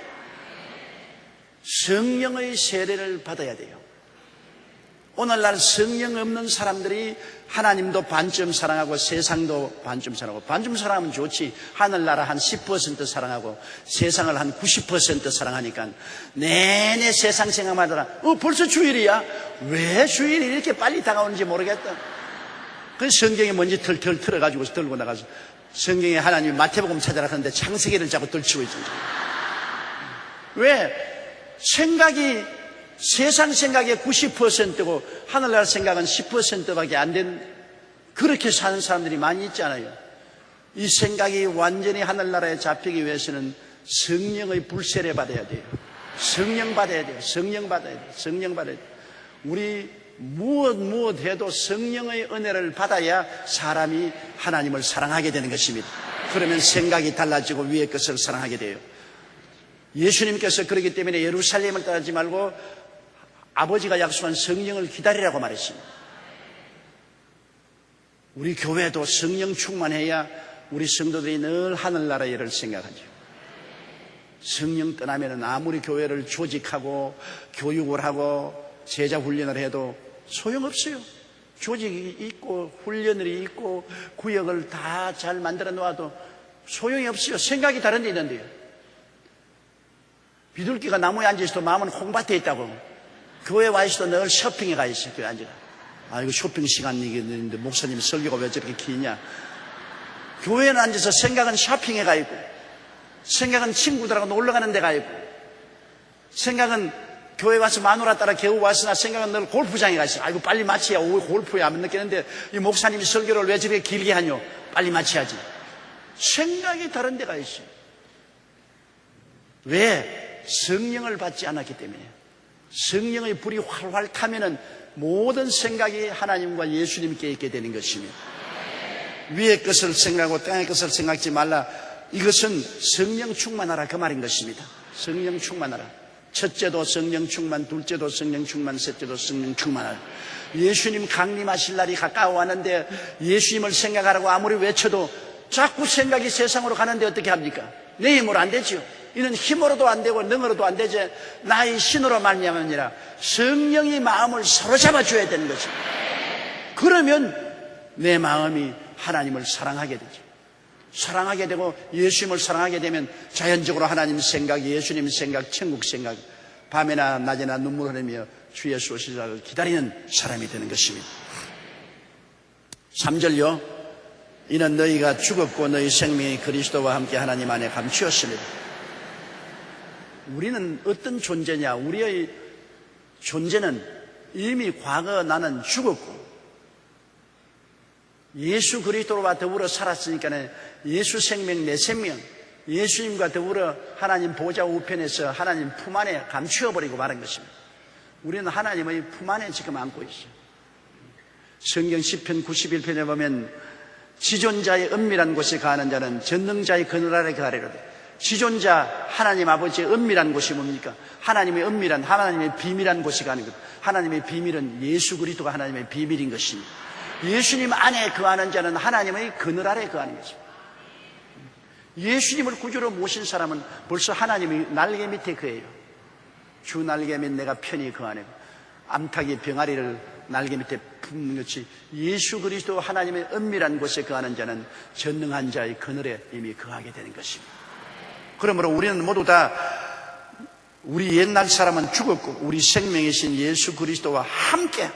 성령의 세례를 받아야 돼요. 오늘날 성령 없는 사람들이 하나님도 반쯤 사랑하고 세상도 반쯤 사랑하고, 반쯤 사랑하면 좋지. 하늘나라 한 10% 사랑하고 세상을 한 90% 사랑하니까 내내 세상 생각만 하다가 벌써 주일이야? 왜 주일이 이렇게 빨리 다가오는지 모르겠다. 그 성경에 먼지 털털 틀어가지고 들고 나가서 성경에 하나님이 마태복음 찾아라 하는데 창세기를 자꾸 들치고 있습니다. 왜? 생각이 세상 생각의 90%고 하늘나라 생각은 10%밖에 안 된, 그렇게 사는 사람들이 많이 있잖아요. 이 생각이 완전히 하늘나라에 잡히기 위해서는 성령의 불세례 받아야 돼요. 성령 받아야 돼요. 성령 받아야 돼요. 성령 받아야 돼요. 우리 무엇 해도 성령의 은혜를 받아야 사람이 하나님을 사랑하게 되는 것입니다. 그러면 생각이 달라지고 위의 것을 사랑하게 돼요. 예수님께서 그렇기 때문에 예루살렘을 떠나지 말고 아버지가 약속한 성령을 기다리라고 말했습니다. 우리 교회도 성령 충만해야 우리 성도들이 늘 하늘나라의 일을 생각하죠. 성령 떠나면 아무리 교회를 조직하고 교육을 하고 제자 훈련을 해도 소용없어요. 조직이 있고 훈련이 있고 구역을 다 잘 만들어 놓아도 소용이 없어요. 생각이 다른 데 있는데요. 비둘기가 나무에 앉아있어도 마음은 홍밭에 있다고. 교회 와 있어도 늘 쇼핑에 가 있어요. 교회 앉아가. 이거 쇼핑 시간이겠는데 목사님 설교가 왜 저렇게 기냐. 교회는 앉아서 생각은 쇼핑에 가 있고, 생각은 친구들하고 놀러 가는 데 가 있고, 생각은 교회 와서 마누라 따라 겨우 왔으나 생각은 늘 골프장에 가 있어요. 이거 빨리 마쳐야 오후 골프에 안 느끼는데 이 목사님이 설교를 왜 저렇게 길게 하뇨. 빨리 마쳐야지. 생각이 다른 데 가 있어요. 왜? 성령을 받지 않았기 때문에. 성령의 불이 활활 타면은 모든 생각이 하나님과 예수님께 있게 되는 것입니다. 위의 것을 생각하고 땅의 것을 생각하지 말라. 이것은 성령 충만하라 그 말인 것입니다. 성령 충만하라. 첫째도 성령 충만, 둘째도 성령 충만, 셋째도 성령 충만하라. 예수님 강림하실 날이 가까워왔는데 예수님을 생각하라고 아무리 외쳐도 자꾸 생각이 세상으로 가는데 어떻게 합니까? 내 힘으로 안 되지요. 이는 힘으로도 안 되고 능으로도 안 되지. 나의 신으로 말미암아 아니라 성령이 마음을 사로잡아 줘야 되는 것입니다. 그러면 내 마음이 하나님을 사랑하게 되죠. 사랑하게 되고 예수님을 사랑하게 되면 자연적으로 하나님 생각, 예수님 생각, 천국 생각, 밤에나 낮에나 눈물 흘리며 주 예수 오실 날을 기다리는 사람이 되는 것입니다. 3절요. 이는 너희가 죽었고 너희 생명이 그리스도와 함께 하나님 안에 감추었습니다. 우리는 어떤 존재냐? 우리의 존재는 이미 과거 나는 죽었고 예수 그리스도와 더불어 살았으니까 예수 생명 내 생명, 예수님과 더불어 하나님 보좌 우편에서 하나님 품 안에 감추어버리고 말한 것입니다. 우리는 하나님의 품 안에 지금 안고 있어요. 성경 시편 91편에 보면 지존자의 은밀한 곳에 가는 자는 전능자의 그늘 아래 가리로다. 지존자 하나님 아버지의 은밀한 곳이 뭡니까? 하나님의 은밀한, 하나님의 비밀한 곳이 가는 것. 하나님의 비밀은 예수 그리스도가 하나님의 비밀인 것입니다. 예수님 안에 거하는 자는 하나님의 그늘 아래 거하는 것입니다. 예수님을 구주로 모신 사람은 벌써 하나님의 날개 밑에 거예요. 주 날개 밑 내가 편히 거하네. 암탉이 병아리를 날개 밑에 품는 것이 예수 그리스도 하나님의 은밀한 곳에 거하는 자는 전능한 자의 그늘에 이미 거하게 되는 것입니다. 그러므로 우리는 모두 다 우리 옛날 사람은 죽었고 우리 생명이신 예수 그리스도와 함께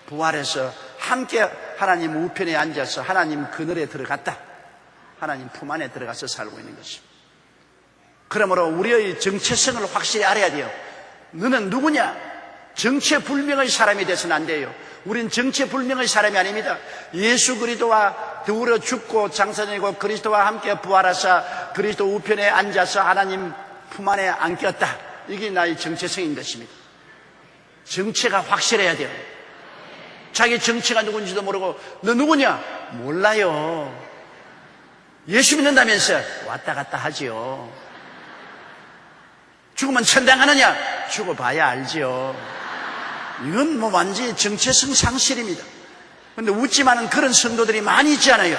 부활해서 함께 하나님 우편에 앉아서 하나님 그늘에 들어갔다. 하나님 품 안에 들어가서 살고 있는 것입니다. 그러므로 우리의 정체성을 확실히 알아야 돼요. 너는 누구냐? 정체불명의 사람이 돼서는 안 돼요. 우린 정체불명의 사람이 아닙니다. 예수 그리스도와 더불어 죽고 장사되고 그리스도와 함께 부활하사 그리스도 우편에 앉아서 하나님 품 안에 안겼다. 이게 나의 정체성인 것입니다. 정체가 확실해야 돼요. 자기 정체가 누군지도 모르고 너 누구냐? 몰라요. 예수 믿는다면서 왔다 갔다 하지요. 죽으면 천당 가느냐? 죽어봐야 알지요. 이건 뭐 완전히 정체성 상실입니다. 그런데 웃지만은 그런 성도들이 많이 있지 않아요?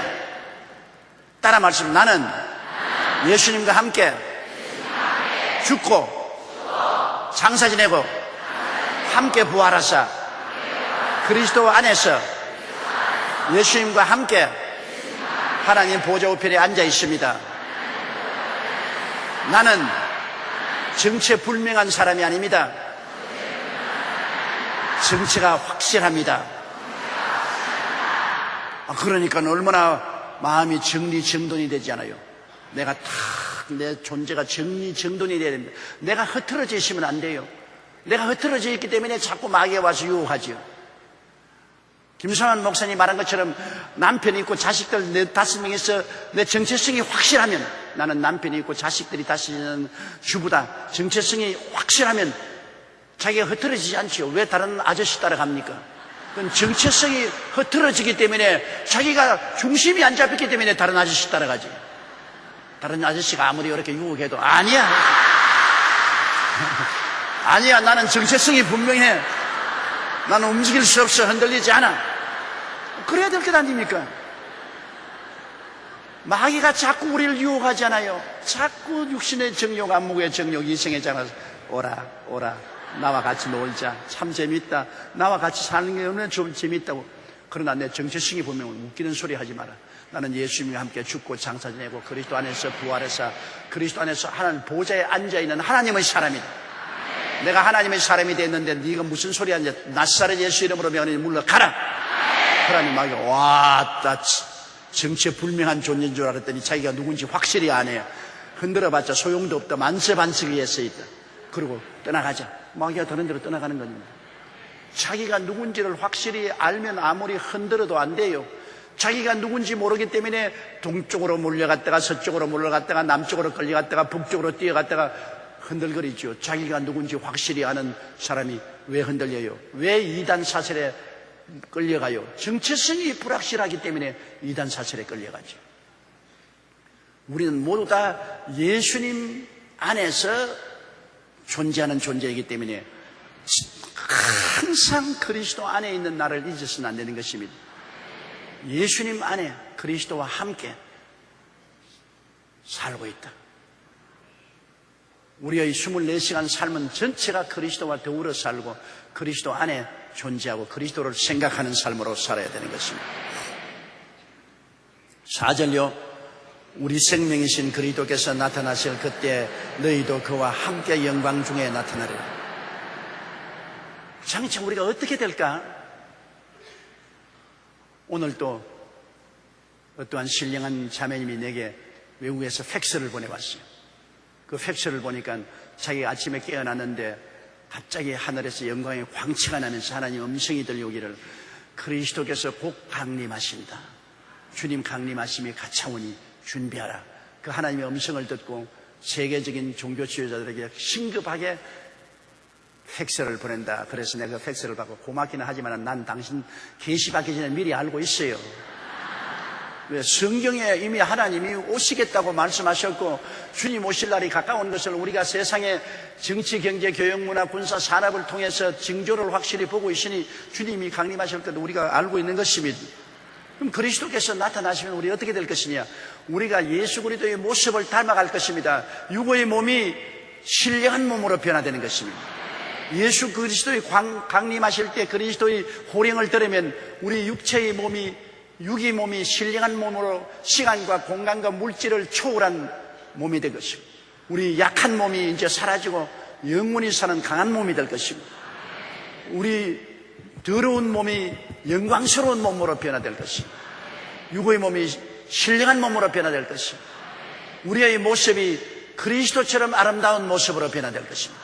따라 말씀, 나는 예수님과 함께 죽고 장사 지내고 함께 부활하사 그리스도 안에서 예수님과 함께 하나님 보좌 우편에 앉아 있습니다. 나는 정체불명한 사람이 아닙니다. 정체가 확실합니다. 그러니까 얼마나 마음이 정리정돈이 되지 않아요. 내가 내 존재가 정리정돈이 돼야 됩니다. 내가 흐트러져 있으면 안 돼요. 내가 흐트러져 있기 때문에 자꾸 마귀가 와서 유혹하죠. 김성환 목사님 말한 것처럼 남편이 있고 자식들 내 5명에서 내 정체성이 확실하면, 나는 남편이 있고 자식들이 다스리는 주부다, 정체성이 확실하면 자기가 흐트러지지 않죠. 왜 다른 아저씨 따라갑니까? 그건 정체성이 흐트러지기 때문에, 자기가 중심이 안 잡혔기 때문에 다른 아저씨 따라가지. 다른 아저씨가 아무리 이렇게 유혹해도 아니야. 아니야, 나는 정체성이 분명해. 나는 움직일 수 없어. 흔들리지 않아. 그래야 될 것 아닙니까? 마귀가 자꾸 우리를 유혹하잖아요. 자꾸 육신의 정욕, 안목의 정욕, 이생의 장을 오라 오라, 나와 같이 놀자, 참 재밌다, 나와 같이 사는 게 얼마나 좀 재밌다고. 그러나 내 정체성이 보면 웃기는 소리 하지 마라. 나는 예수님과 함께 죽고 장사 지내고 그리스도 안에서 부활해서 그리스도 안에서 하나님 보좌에 앉아있는 하나님의 사람이다. 내가 하나님의 사람이 됐는데 네가 무슨 소리 하냐, 나사렛 예수 이름으로 명하니 물러가라. 하나님 마귀가 왔다, 정체불명한 존재인 줄 알았더니 자기가 누군지 확실히 안 해요. 흔들어봤자 소용도 없다. 만세반석 위에 서 있다. 그리고 떠나가자. 마귀가 더는 대로 떠나가는 겁니다. 자기가 누군지를 확실히 알면 아무리 흔들어도 안 돼요. 자기가 누군지 모르기 때문에 동쪽으로 몰려갔다가 서쪽으로 몰려갔다가 남쪽으로 끌려갔다가 북쪽으로 뛰어갔다가 흔들거리죠. 자기가 누군지 확실히 아는 사람이 왜 흔들려요? 왜 이단 사슬에 끌려가요? 정체성이 불확실하기 때문에 이단 사슬에 끌려가죠. 우리는 모두 다 예수님 안에서 존재하는 존재이기 때문에 항상 그리스도 안에 있는 나를 잊어서는 안 되는 것입니다. 예수님 안에 그리스도와 함께 살고 있다. 우리의 24시간 삶은 전체가 그리스도와 더불어 살고 그리스도 안에 존재하고 그리스도를 생각하는 삶으로 살아야 되는 것입니다. 4절요. 우리 생명이신 그리스도께서 나타나실 그때 너희도 그와 함께 영광 중에 나타나리라. 장차 우리가 어떻게 될까? 오늘 또 어떠한 신령한 자매님이 내게 외국에서 팩스를 보내왔어요. 그 팩스를 보니까 자기가 아침에 깨어났는데 갑자기 하늘에서 영광의 광채가 나면서 하나님 음성이 들려오기를, 그리스도께서 곧 강림하신다. 주님 강림하심이 가차오니 준비하라. 그 하나님의 음성을 듣고 세계적인 종교 지도자들에게 신급하게 팩스를 보낸다. 그래서 내가 그 팩스를 받고 고맙기는 하지만 난 당신 계시받기 전에 미리 알고 있어요. 왜? 성경에 이미 하나님이 오시겠다고 말씀하셨고 주님 오실 날이 가까운 것을 우리가 세상의 정치, 경제, 교육, 문화, 군사, 산업을 통해서 징조를 확실히 보고 있으니 주님이 강림하실 것도 우리가 알고 있는 것입니다. 그럼 그리스도께서 나타나시면 우리 어떻게 될 것이냐? 우리가 예수 그리스도의 모습을 닮아갈 것입니다. 육의 몸이 신령한 몸으로 변화되는 것입니다. 예수 그리스도의 강림하실 때 그리스도의 호령을 들으면 우리 육체의 몸이, 육의 몸이 신령한 몸으로 시간과 공간과 물질을 초월한 몸이 될 것입니다. 우리 약한 몸이 이제 사라지고 영원히 사는 강한 몸이 될 것입니다. 우리 더러운 몸이 영광스러운 몸으로 변화될 것입니다. 육의 몸이 신령한 몸으로 변화될 것입니다. 우리의 모습이 그리스도처럼 아름다운 모습으로 변화될 것입니다.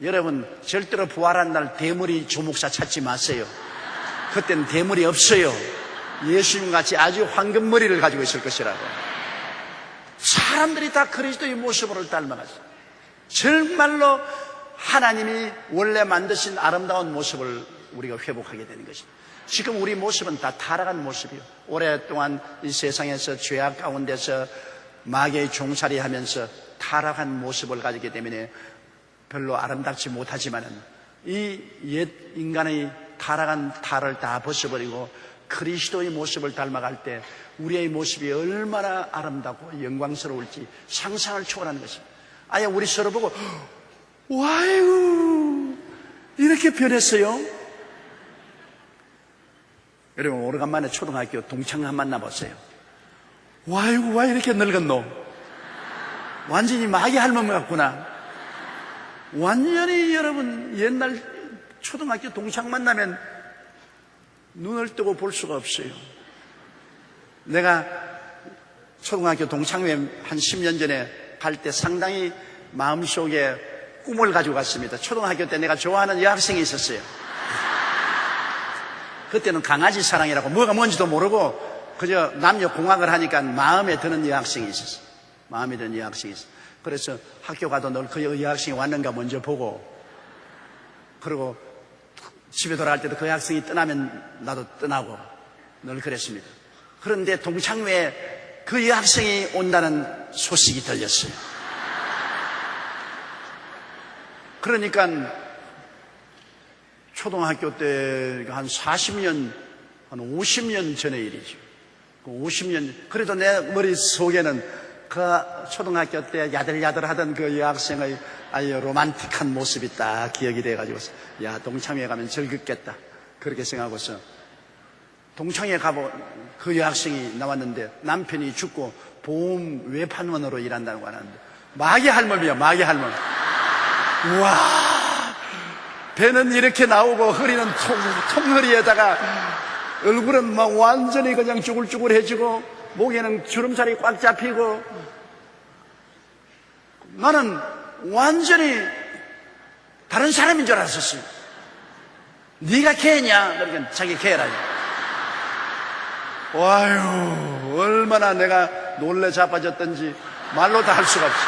여러분 절대로 부활한 날 대머리 조목사 찾지 마세요. 그때는 대머리 없어요. 예수님같이 아주 황금머리를 가지고 있을 것이라고. 사람들이 다 그리스도의 모습으로 닮아갔어요. 정말로 하나님이 원래 만드신 아름다운 모습을 우리가 회복하게 되는 것입니다. 지금 우리 모습은 다 타락한 모습이에요. 오랫동안 이 세상에서 죄악 가운데서 마귀의 종살이 하면서 타락한 모습을 가지기 때문에 별로 아름답지 못하지만은 이 옛 인간의 타락한 탈을 다 벗어버리고 그리스도의 모습을 닮아갈 때 우리의 모습이 얼마나 아름답고 영광스러울지 상상을 초월하는 것입니다. 아예 우리 서로 보고 와유 이렇게 변했어요? 여러분, 오래간만에 초등학교 동창 한 만나보세요. 와, 이거 왜 이렇게 늙었노? 완전히 마귀 할머니 같구나. 완전히 여러분, 옛날 초등학교 동창 만나면 눈을 뜨고 볼 수가 없어요. 내가 초등학교 동창회 한 10년 전에 갈 때 상당히 마음속에 꿈을 가지고 갔습니다. 초등학교 때 내가 좋아하는 여학생이 있었어요. 그때는 강아지 사랑이라고 뭐가 뭔지도 모르고 그저 남녀 공학을 하니까 마음에 드는 여학생이 있었어요. 마음에 드는 여학생이 있었어요. 그래서 학교 가도 늘 그 여학생이 왔는가 먼저 보고, 그리고 집에 돌아갈 때도 그 여학생이 떠나면 나도 떠나고 늘 그랬습니다. 그런데 동창회에 그 여학생이 온다는 소식이 들렸어요. 그러니까 초등학교 때 한 40년, 한 50년 전의 일이죠. 50년, 그래도 내 머릿속에는 그 초등학교 때 야들야들하던 그 여학생의 아주 로man틱한 모습이 딱 기억이 돼가지고, 야, 동창회에 가면 즐겁겠다, 그렇게 생각하고서 동창회에 가보 그 여학생이 나왔는데 남편이 죽고 보험 외판원으로 일한다고 하는데 마귀 할머니야, 마귀 할머니. 우와, 배는 이렇게 나오고 허리는 통허리에다가 얼굴은 막 완전히 그냥 쭈글쭈글해지고 목에는 주름살이 꽉 잡히고, 나는 완전히 다른 사람인 줄 알았었어요. 네가 걔냐? 그러니까 자기 걔라니. 와유, 얼마나 내가 놀래 자빠졌던지 말로 다 할 수가 없어.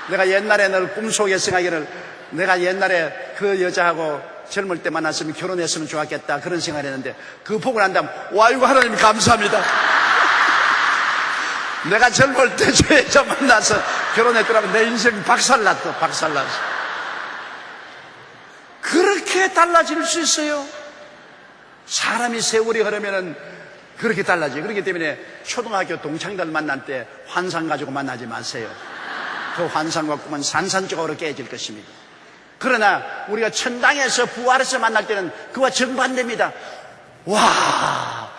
내가 옛날에 늘 꿈속에 생각하기를, 내가 옛날에 그 여자하고 젊을 때 만났으면 결혼했으면 좋았겠다, 그런 생각을 했는데, 그 보고 난 다음, 와이고 하나님 감사합니다. 내가 젊을 때 저 여자 만나서 결혼했더라면 내 인생 박살났어. 그렇게 달라질 수 있어요. 사람이 세월이 흐르면은 그렇게 달라져요. 그렇기 때문에 초등학교 동창들 만날 때 환상 가지고 만나지 마세요. 그 환상과 꿈은 산산조각으로 깨질 것입니다. 그러나 우리가 천당에서 부활해서 만날 때는 그와 정반대입니다. 와,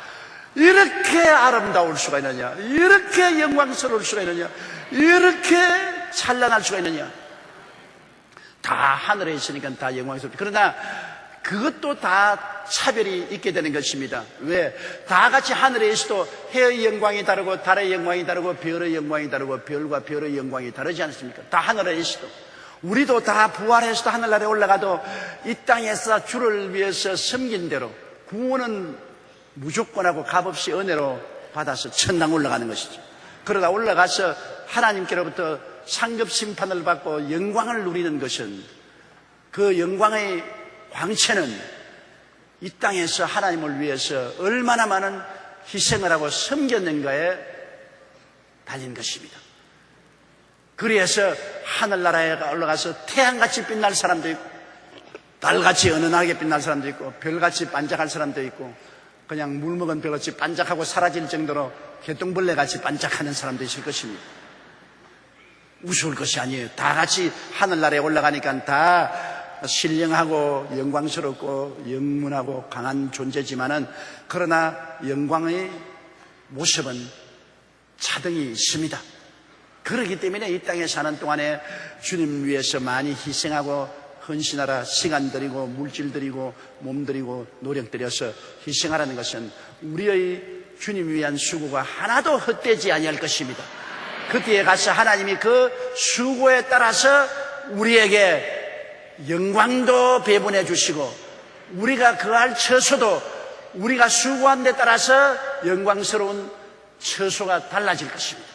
이렇게 아름다울 수가 있느냐, 이렇게 영광스러울 수가 있느냐, 이렇게 찬란할 수가 있느냐. 다 하늘에 있으니까 다 영광스럽죠. 그러나 그것도 다 차별이 있게 되는 것입니다. 왜? 다 같이 하늘에 있어도 해의 영광이 다르고 달의 영광이 다르고 별의 영광이 다르고 별과 별의 영광이 다르지 않습니까? 다 하늘에 있어도. 우리도 다 부활해서도 하늘나라에 올라가도 이 땅에서 주를 위해서 섬긴 대로 구원은 무조건하고 값없이 은혜로 받아서 천당 올라가는 것이죠. 그러다 올라가서 하나님께로부터 상급 심판을 받고 영광을 누리는 것은, 그 영광의 광채는 이 땅에서 하나님을 위해서 얼마나 많은 희생을 하고 섬겼는가에 달린 것입니다. 그래서 하늘나라에 올라가서 태양같이 빛날 사람도 있고, 달같이 은은하게 빛날 사람도 있고, 별같이 반짝할 사람도 있고, 그냥 물 먹은 별같이 반짝하고 사라질 정도로 개똥벌레같이 반짝하는 사람도 있을 것입니다. 우스울 것이 아니에요. 다 같이 하늘나라에 올라가니까 다 신령하고 영광스럽고 영문하고 강한 존재지만은, 그러나 영광의 모습은 차등이 있습니다. 그렇기 때문에 이 땅에 사는 동안에 주님 위해서 많이 희생하고 헌신하라, 시간 들이고 물질 들이고 몸 들이고 노력 들여서 희생하라는 것은 우리의 주님 위한 수고가 하나도 헛되지 아니할 것입니다. 그때에 가서 하나님이 그 수고에 따라서 우리에게 영광도 배분해 주시고, 우리가 그할 처소도 우리가 수고한 데 따라서 영광스러운 처소가 달라질 것입니다.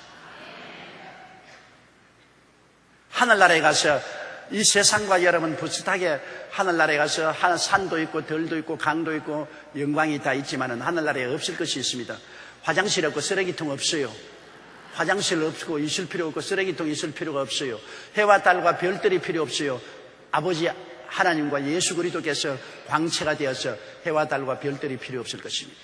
하늘나라에 가서 이 세상과 여러분 비슷하게 하늘나라에 가서 산도 있고 들도 있고 강도 있고 영광이 다 있지만은 하늘나라에 없을 것이 있습니다. 화장실 없고 쓰레기통 없어요. 화장실 없고 있을 필요 없고 쓰레기통 있을 필요가 없어요. 해와 달과 별들이 필요 없어요. 아버지 하나님과 예수 그리스도께서 광채가 되어서 해와 달과 별들이 필요 없을 것입니다.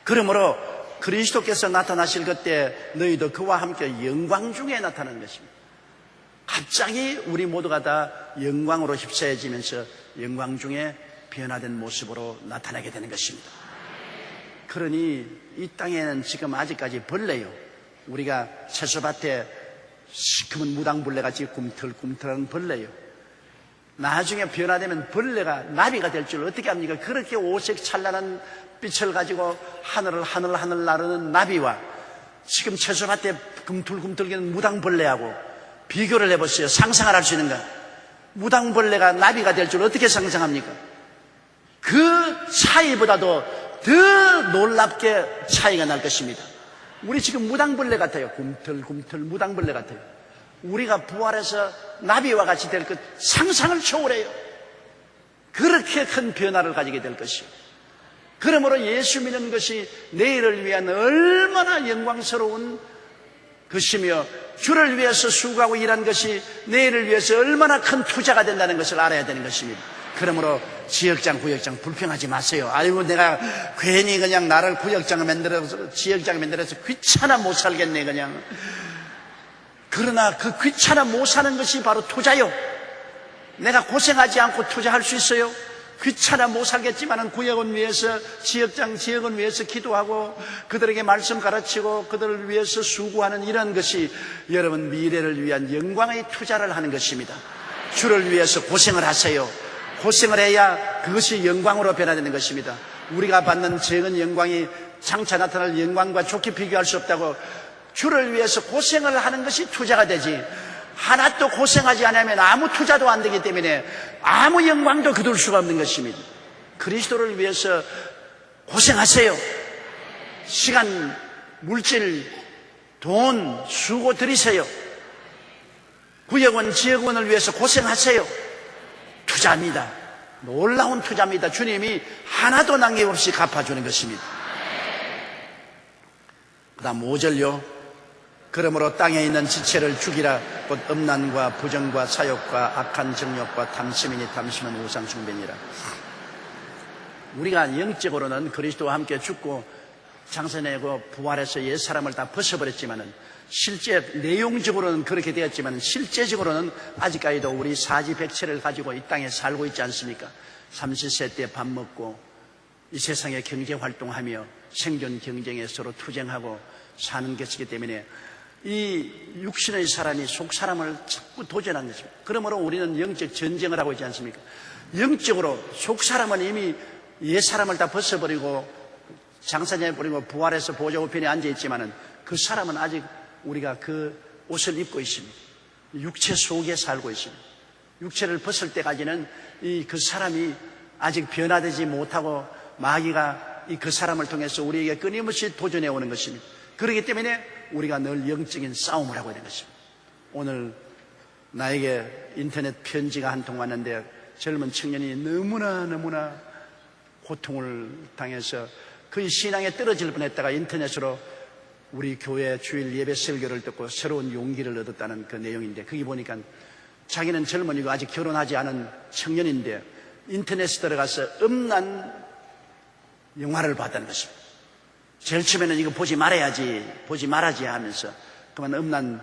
그러므로 그리스도께서 나타나실 그때 너희도 그와 함께 영광 중에 나타나는 것입니다. 갑자기 우리 모두가 다 영광으로 휩싸여지면서 영광 중에 변화된 모습으로 나타나게 되는 것입니다. 그러니 이 땅에는 지금 아직까지 벌레요. 우리가 채소밭에 시커먼 무당벌레같이 꿈틀꿈틀한 벌레요. 나중에 변화되면 벌레가 나비가 될 줄 어떻게 합니까? 그렇게 오색 찬란한 빛을 가지고 하늘을 나르는 나비와 지금 채소밭에 꿈틀꿈틀거리는 무당벌레하고 비교를 해보세요. 상상을 할 수 있는가? 무당벌레가 나비가 될 줄 어떻게 상상합니까? 그 차이보다도 더 놀랍게 차이가 날 것입니다. 우리 지금 무당벌레 같아요. 꿈틀꿈틀 무당벌레 같아요. 우리가 부활해서 나비와 같이 될 것 상상을 초월해요. 그렇게 큰 변화를 가지게 될 것이요. 그러므로 예수 믿는 것이 내일을 위한 얼마나 영광스러운 것이며 주를 위해서 수고하고 일한 것이 내일을 위해서 얼마나 큰 투자가 된다는 것을 알아야 되는 것입니다. 그러므로 지역장, 구역장 불평하지 마세요. 아이고 내가 괜히 그냥 나를 구역장을 만들어서 지역장을 만들어서 귀찮아 못 살겠네 그냥. 그러나 그 귀찮아 못 사는 것이 바로 투자요. 내가 고생하지 않고 투자할 수 있어요? 귀찮아 못 살겠지만은 구역은 위해서 지역은 위해서 기도하고 그들에게 말씀 가르치고 그들을 위해서 수고하는 이런 것이 여러분 미래를 위한 영광의 투자를 하는 것입니다. 주를 위해서 고생을 하세요. 고생을 해야 그것이 영광으로 변화되는 것입니다. 우리가 받는 적은 영광이 장차 나타날 영광과 좋게 비교할 수 없다고 주를 위해서 고생을 하는 것이 투자가 되지 하나도 고생하지 않으면 아무 투자도 안 되기 때문에 아무 영광도 거둘 수가 없는 것입니다. 그리스도를 위해서 고생하세요. 시간, 물질, 돈, 수고 들이세요. 구역원, 지역원을 위해서 고생하세요. 투자입니다. 놀라운 투자입니다. 주님이 하나도 남김없이 갚아주는 것입니다. 그 다음 5절요. 그러므로 땅에 있는 지체를 죽이라. 곧 음란과 부정과 사욕과 악한 정욕과 탐심이니 탐심은 우상 숭배니라. 우리가 영적으로는 그리스도와 함께 죽고 장사내고 부활해서 옛사람을 다 벗어버렸지만은 실제 내용적으로는 그렇게 되었지만 실제적으로는 아직까지도 우리 사지백체를 가지고 이 땅에 살고 있지 않습니까? 30세 때 밥 먹고 이 세상에 경제활동하며 생존 경쟁에 서로 투쟁하고 사는 것이기 때문에 이 육신의 사람이 속사람을 자꾸 도전하는 것입니다. 그러므로 우리는 영적 전쟁을 하고 있지 않습니까? 영적으로 속사람은 이미 옛사람을 다 벗어버리고 장사해버리고 부활해서 보좌 우편에 앉아있지만은 그 사람은 아직 우리가 그 옷을 입고 있습니다. 육체 속에 살고 있습니다. 육체를 벗을 때까지는 그 사람이 아직 변화되지 못하고 마귀가 그 사람을 통해서 우리에게 끊임없이 도전해 오는 것입니다. 그렇기 때문에 우리가 늘 영적인 싸움을 하고 있는 것입니다. 오늘 나에게 인터넷 편지가 한 통 왔는데 젊은 청년이 너무나 고통을 당해서 거의 신앙에 떨어질 뻔했다가 인터넷으로 우리 교회 주일 예배 설교를 듣고 새로운 용기를 얻었다는 그 내용인데 거기 보니까 자기는 젊은이고 아직 결혼하지 않은 청년인데 인터넷에 들어가서 음란 영화를 봤다는 것입니다. 제일 처음에는 이거 보지 말아야지 하면서 그만 음란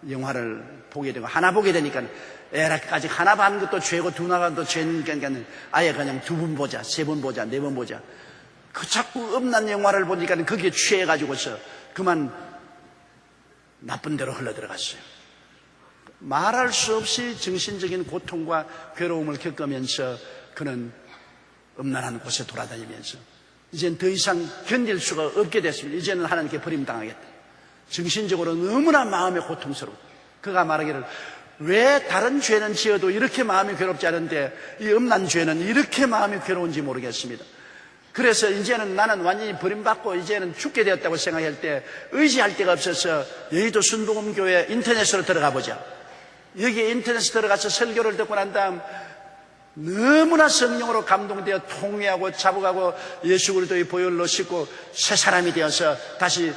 영화를 보게 되고 하나 보게 되니까 에라 아직 하나 반 것도 죄고 두 나가도 죄니까 아예 그냥 두 번 보자, 세 번 보자, 네 번 보자. 그 자꾸 음란 영화를 보니까 거기에 취해가지고서 그만 나쁜 데로 흘러들어갔어요. 말할 수 없이 정신적인 고통과 괴로움을 겪으면서 그는 음란한 곳에 돌아다니면서 이제는 더 이상 견딜 수가 없게 됐습니다. 이제는 하나님께 버림당하겠다. 정신적으로 너무나 마음이 고통스러워. 그가 말하기를 왜 다른 죄는 지어도 이렇게 마음이 괴롭지 않은데 이 음란 죄는 이렇게 마음이 괴로운지 모르겠습니다. 그래서 이제는 나는 완전히 버림받고 이제는 죽게 되었다고 생각할 때 의지할 데가 없어서 여의도 순복음교회 인터넷으로 들어가 보자. 여기에 인터넷에 들어가서 설교를 듣고 난 다음 너무나 성령으로 감동되어 통회하고 자복하고 예수 그리스도의 보혈로 씻고 새 사람이 되어서 다시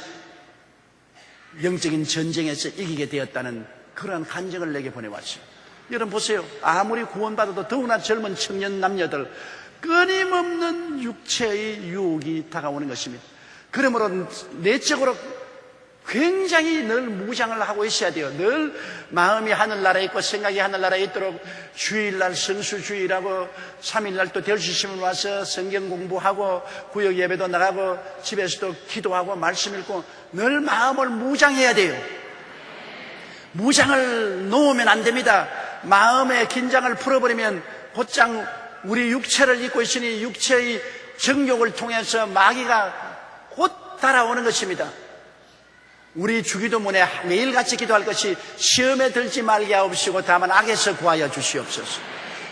영적인 전쟁에서 이기게 되었다는 그러한 간증을 내게 보내왔어요. 여러분 보세요. 아무리 구원받아도 더구나 젊은 청년 남녀들 끊임없는 육체의 유혹이 다가오는 것입니다. 그러므로 내적으로 굉장히 늘 무장을 하고 있어야 돼요. 늘 마음이 하늘나라에 있고 생각이 하늘나라에 있도록 주일날 성수주일하고 3일날 또 될 수 있으면 와서 성경 공부하고 구역 예배도 나가고 집에서도 기도하고 말씀 읽고 늘 마음을 무장해야 돼요. 무장을 놓으면 안 됩니다. 마음의 긴장을 풀어버리면 곧장 우리 육체를 입고 있으니 육체의 정욕을 통해서 마귀가 곧 달아오는 것입니다. 우리 주기도문에 매일같이 기도할 것이 시험에 들지 말게 하옵시고 다만 악에서 구하여 주시옵소서.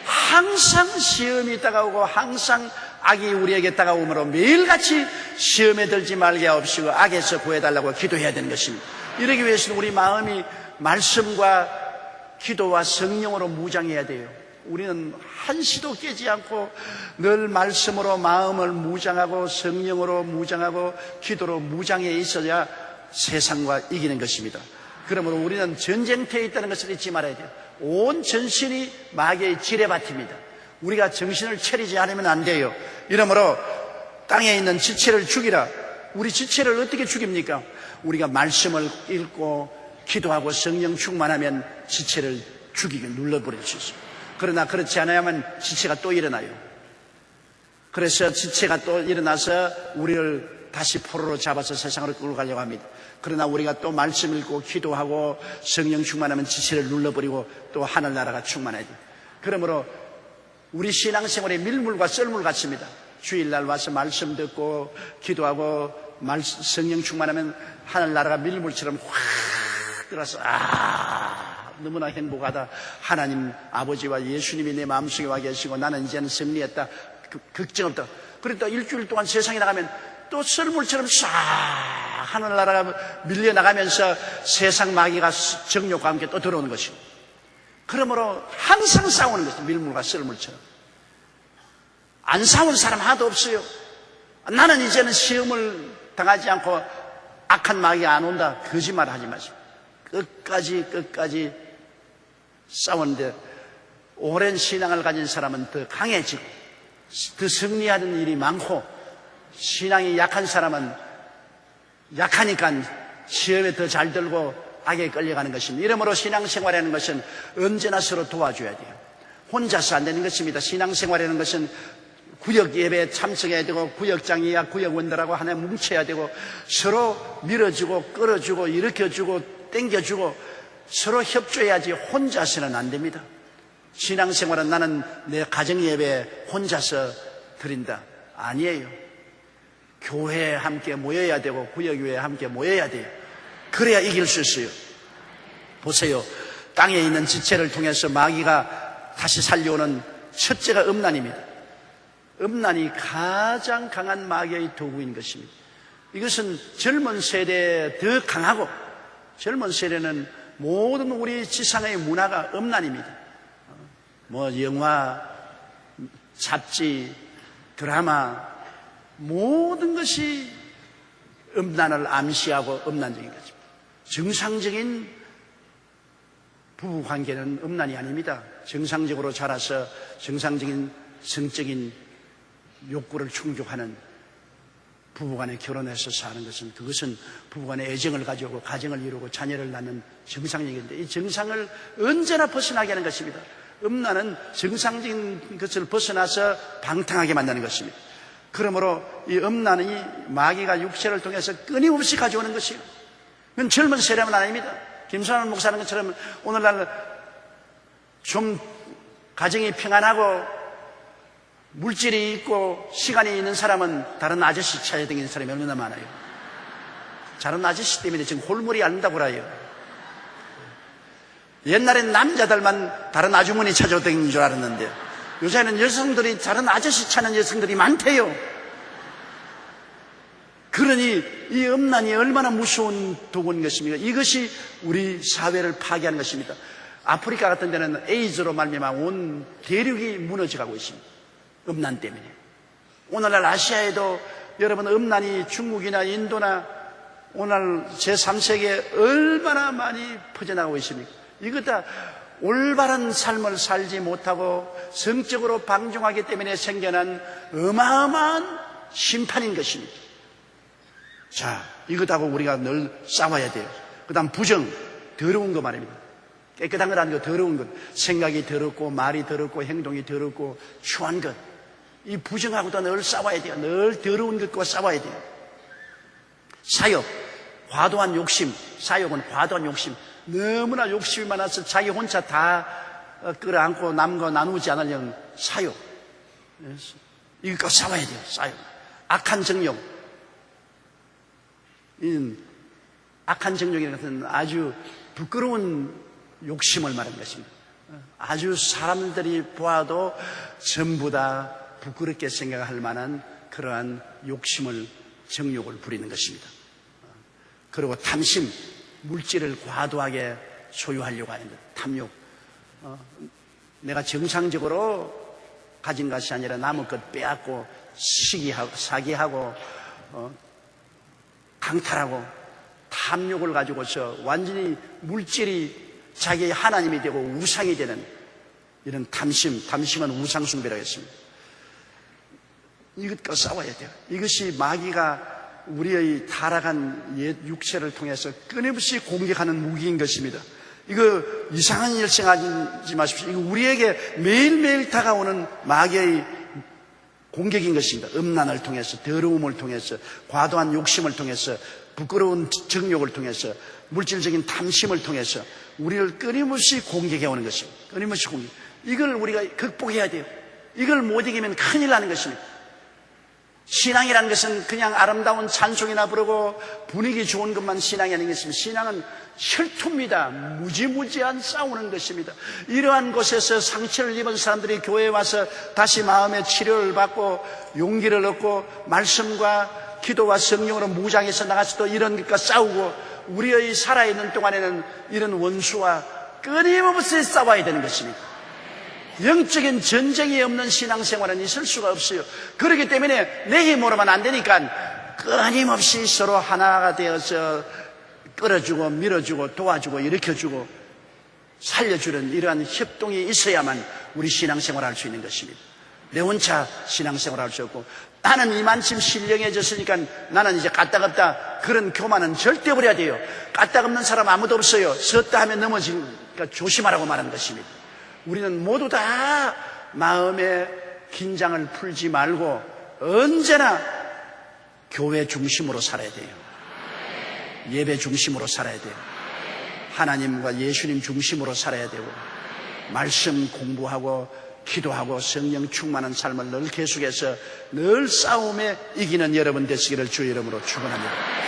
항상 시험이 다가오고 항상 악이 우리에게 다가오므로 매일같이 시험에 들지 말게 하옵시고 악에서 구해달라고 기도해야 되는 것입니다. 이러기 위해서는 우리 마음이 말씀과 기도와 성령으로 무장해야 돼요. 우리는 한시도 깨지 않고 늘 말씀으로 마음을 무장하고 성령으로 무장하고 기도로 무장해 있어야 세상과 이기는 것입니다. 그러므로 우리는 전쟁터에 있다는 것을 잊지 말아야 돼요. 온 전신이 마귀의 지뢰밭입니다. 우리가 정신을 차리지 않으면 안 돼요. 이러므로 땅에 있는 지체를 죽이라. 우리 지체를 어떻게 죽입니까? 우리가 말씀을 읽고 기도하고 성령 충만하면 지체를 죽이게 눌러버릴 수 있어요. 그러나 그렇지 않아야만 지체가 또 일어나요. 그래서 지체가 또 일어나서 우리를 다시 포로로 잡아서 세상으로 끌고 가려고 합니다. 그러나 우리가 또 말씀 읽고 기도하고 성령 충만하면 지체를 눌러버리고 또 하늘나라가 충만해야 돼요. 그러므로 우리 신앙생활의 밀물과 썰물 같습니다. 주일날 와서 말씀 듣고 기도하고 성령 충만하면 하늘나라가 밀물처럼 확 들어서 너무나 행복하다. 하나님 아버지와 예수님이 내 마음속에 와 계시고 나는 이제는 승리했다. 걱정 없다. 그러다 일주일 동안 세상에 나가면 또 썰물처럼 싹 하늘나라가 밀려나가면서 세상 마귀가 정욕과 함께 또 들어오는 것입니다. 그러므로 항상 싸우는 것입니다. 밀물과 썰물처럼. 안 싸운 사람 하나도 없어요. 나는 이제는 시험을 당하지 않고 악한 마귀가 안 온다. 거짓말 하지 마시고 끝까지 싸우는데 오랜 신앙을 가진 사람은 더 강해지고 더 승리하는 일이 많고 신앙이 약한 사람은 약하니까 시험에 더 잘 들고 악에 끌려가는 것입니다. 이러므로 신앙생활이라는 것은 언제나 서로 도와줘야 돼요. 혼자서 안 되는 것입니다. 신앙생활이라는 것은 구역 예배에 참석해야 되고 구역장이야 구역원들하고 하나 뭉쳐야 되고 서로 밀어주고 끌어주고 일으켜주고 땡겨주고 서로 협조해야지 혼자서는 안 됩니다. 신앙생활은 나는 내 가정예배에 혼자서 드린다. 아니에요. 교회에 함께 모여야 되고 구역교회에 함께 모여야 돼요. 그래야 이길 수 있어요. 보세요. 땅에 있는 지체를 통해서 마귀가 다시 살려오는 첫째가 음란입니다. 음란이 가장 강한 마귀의 도구인 것입니다. 이것은 젊은 세대에 더 강하고 젊은 세대는 모든 우리 지상의 문화가 음란입니다. 영화, 잡지, 드라마 모든 것이 음란을 암시하고 음란적인 것입니다. 정상적인 부부관계는 음란이 아닙니다. 정상적으로 자라서 정상적인 성적인 욕구를 충족하는 부부간에 결혼해서 사는 것은 그것은 부부간에 애정을 가지고 가정을 이루고 자녀를 낳는 정상적인데 이 정상을 언제나 벗어나게 하는 것입니다. 음란은 정상적인 것을 벗어나서 방탕하게 만드는 것입니다. 그러므로 이 음란이 마귀가 육체를 통해서 끊임없이 가져오는 것이에요. 그건 젊은 세례는 아닙니다. 김선환 목사님 것처럼 오늘날 좀 가정이 평안하고 물질이 있고 시간이 있는 사람은 다른 아저씨 찾아다니는 사람이 얼마나 많아요. 다른 아저씨 때문에 지금 홀물이 앓는다고 그래요. 옛날엔 남자들만 다른 아주머니 찾아다니는 줄 알았는데 요새는 여성들이 다른 아저씨 찾는 여성들이 많대요. 그러니 이 음란이 얼마나 무서운 도구인 것입니까? 이것이 우리 사회를 파괴하는 것입니다. 아프리카 같은 데는 에이즈로 말미암아 온 대륙이 무너져가고 있습니다. 음란 때문에. 오늘날 아시아에도 여러분 음란이 중국이나 인도나 오늘 제3세계에 얼마나 많이 퍼져나가고 있습니까? 이것 다 올바른 삶을 살지 못하고 성적으로 방종하기 때문에 생겨난 어마어마한 심판인 것입니다. 자, 이것하고 우리가 늘 싸워야 돼요. 그 다음 부정, 더러운 거 말입니다. 깨끗한 것 아니고 더러운 것. 생각이 더럽고 말이 더럽고 행동이 더럽고 추한 것. 이 부정하고도 늘 싸워야 돼요. 늘 더러운 것과 싸워야 돼요. 사욕, 과도한 욕심. 사욕은 과도한 욕심. 너무나 욕심이 많아서 자기 혼자 다 끌어안고 남과 나누지 않으려는 사욕. 이것과 싸워야 돼요. 사욕. 악한 정욕. 악한 정욕이라는 것은 아주 부끄러운 욕심을 말하는 것입니다. 아주 사람들이 보아도 전부 다 부끄럽게 생각할 만한 그러한 욕심을, 정욕을 부리는 것입니다. 그리고 탐심, 물질을 과도하게 소유하려고 하는 것, 탐욕. 내가 정상적으로 가진 것이 아니라 남의 것 빼앗고 시기하고 사기하고 강탈하고 탐욕을 가지고서 완전히 물질이 자기의 하나님이 되고 우상이 되는 이런 탐심은 우상숭배라고 했습니다. 이것과 싸워야 돼요. 이것이 마귀가 우리의 타락한 옛 육체를 통해서 끊임없이 공격하는 무기인 것입니다. 이거 이상한 일 생각하지 마십시오. 이거 우리에게 매일매일 다가오는 마귀의 공격인 것입니다. 음란을 통해서, 더러움을 통해서, 과도한 욕심을 통해서, 부끄러운 정욕을 통해서, 물질적인 탐심을 통해서 우리를 끊임없이 공격해오는 것입니다. 끊임없이 공격. 이걸 우리가 극복해야 돼요. 이걸 못 이기면 큰일 나는 것입니다. 신앙이라는 것은 그냥 아름다운 찬송이나 부르고 분위기 좋은 것만 신앙이 아닌 것입니다. 신앙은 혈투입니다. 무지무지한 싸우는 것입니다. 이러한 곳에서 상처를 입은 사람들이 교회에 와서 다시 마음의 치료를 받고 용기를 얻고 말씀과 기도와 성령으로 무장해서 나가서 또 이런 것과 싸우고 우리의 살아있는 동안에는 이런 원수와 끊임없이 싸워야 되는 것입니다. 영적인 전쟁이 없는 신앙생활은 있을 수가 없어요. 그렇기 때문에 내 힘으로만 안 되니까 끊임없이 서로 하나가 되어서 끌어주고 밀어주고 도와주고 일으켜주고 살려주는 이러한 협동이 있어야만 우리 신앙생활을 할 수 있는 것입니다. 내 혼자 신앙생활을 할 수 없고 나는 이만큼 신령해졌으니까 나는 이제 까딱없다 그런 교만은 절대 버려야 돼요. 까딱없는 사람 아무도 없어요. 섰다 하면 넘어지니까 조심하라고 말하는 것입니다. 우리는 모두 다 마음의 긴장을 풀지 말고 언제나 교회 중심으로 살아야 돼요. 예배 중심으로 살아야 돼요. 하나님과 예수님 중심으로 살아야 되고 말씀 공부하고 기도하고 성령 충만한 삶을 늘 계속해서 늘 싸움에 이기는 여러분 되시기를 주의 이름으로 축원합니다.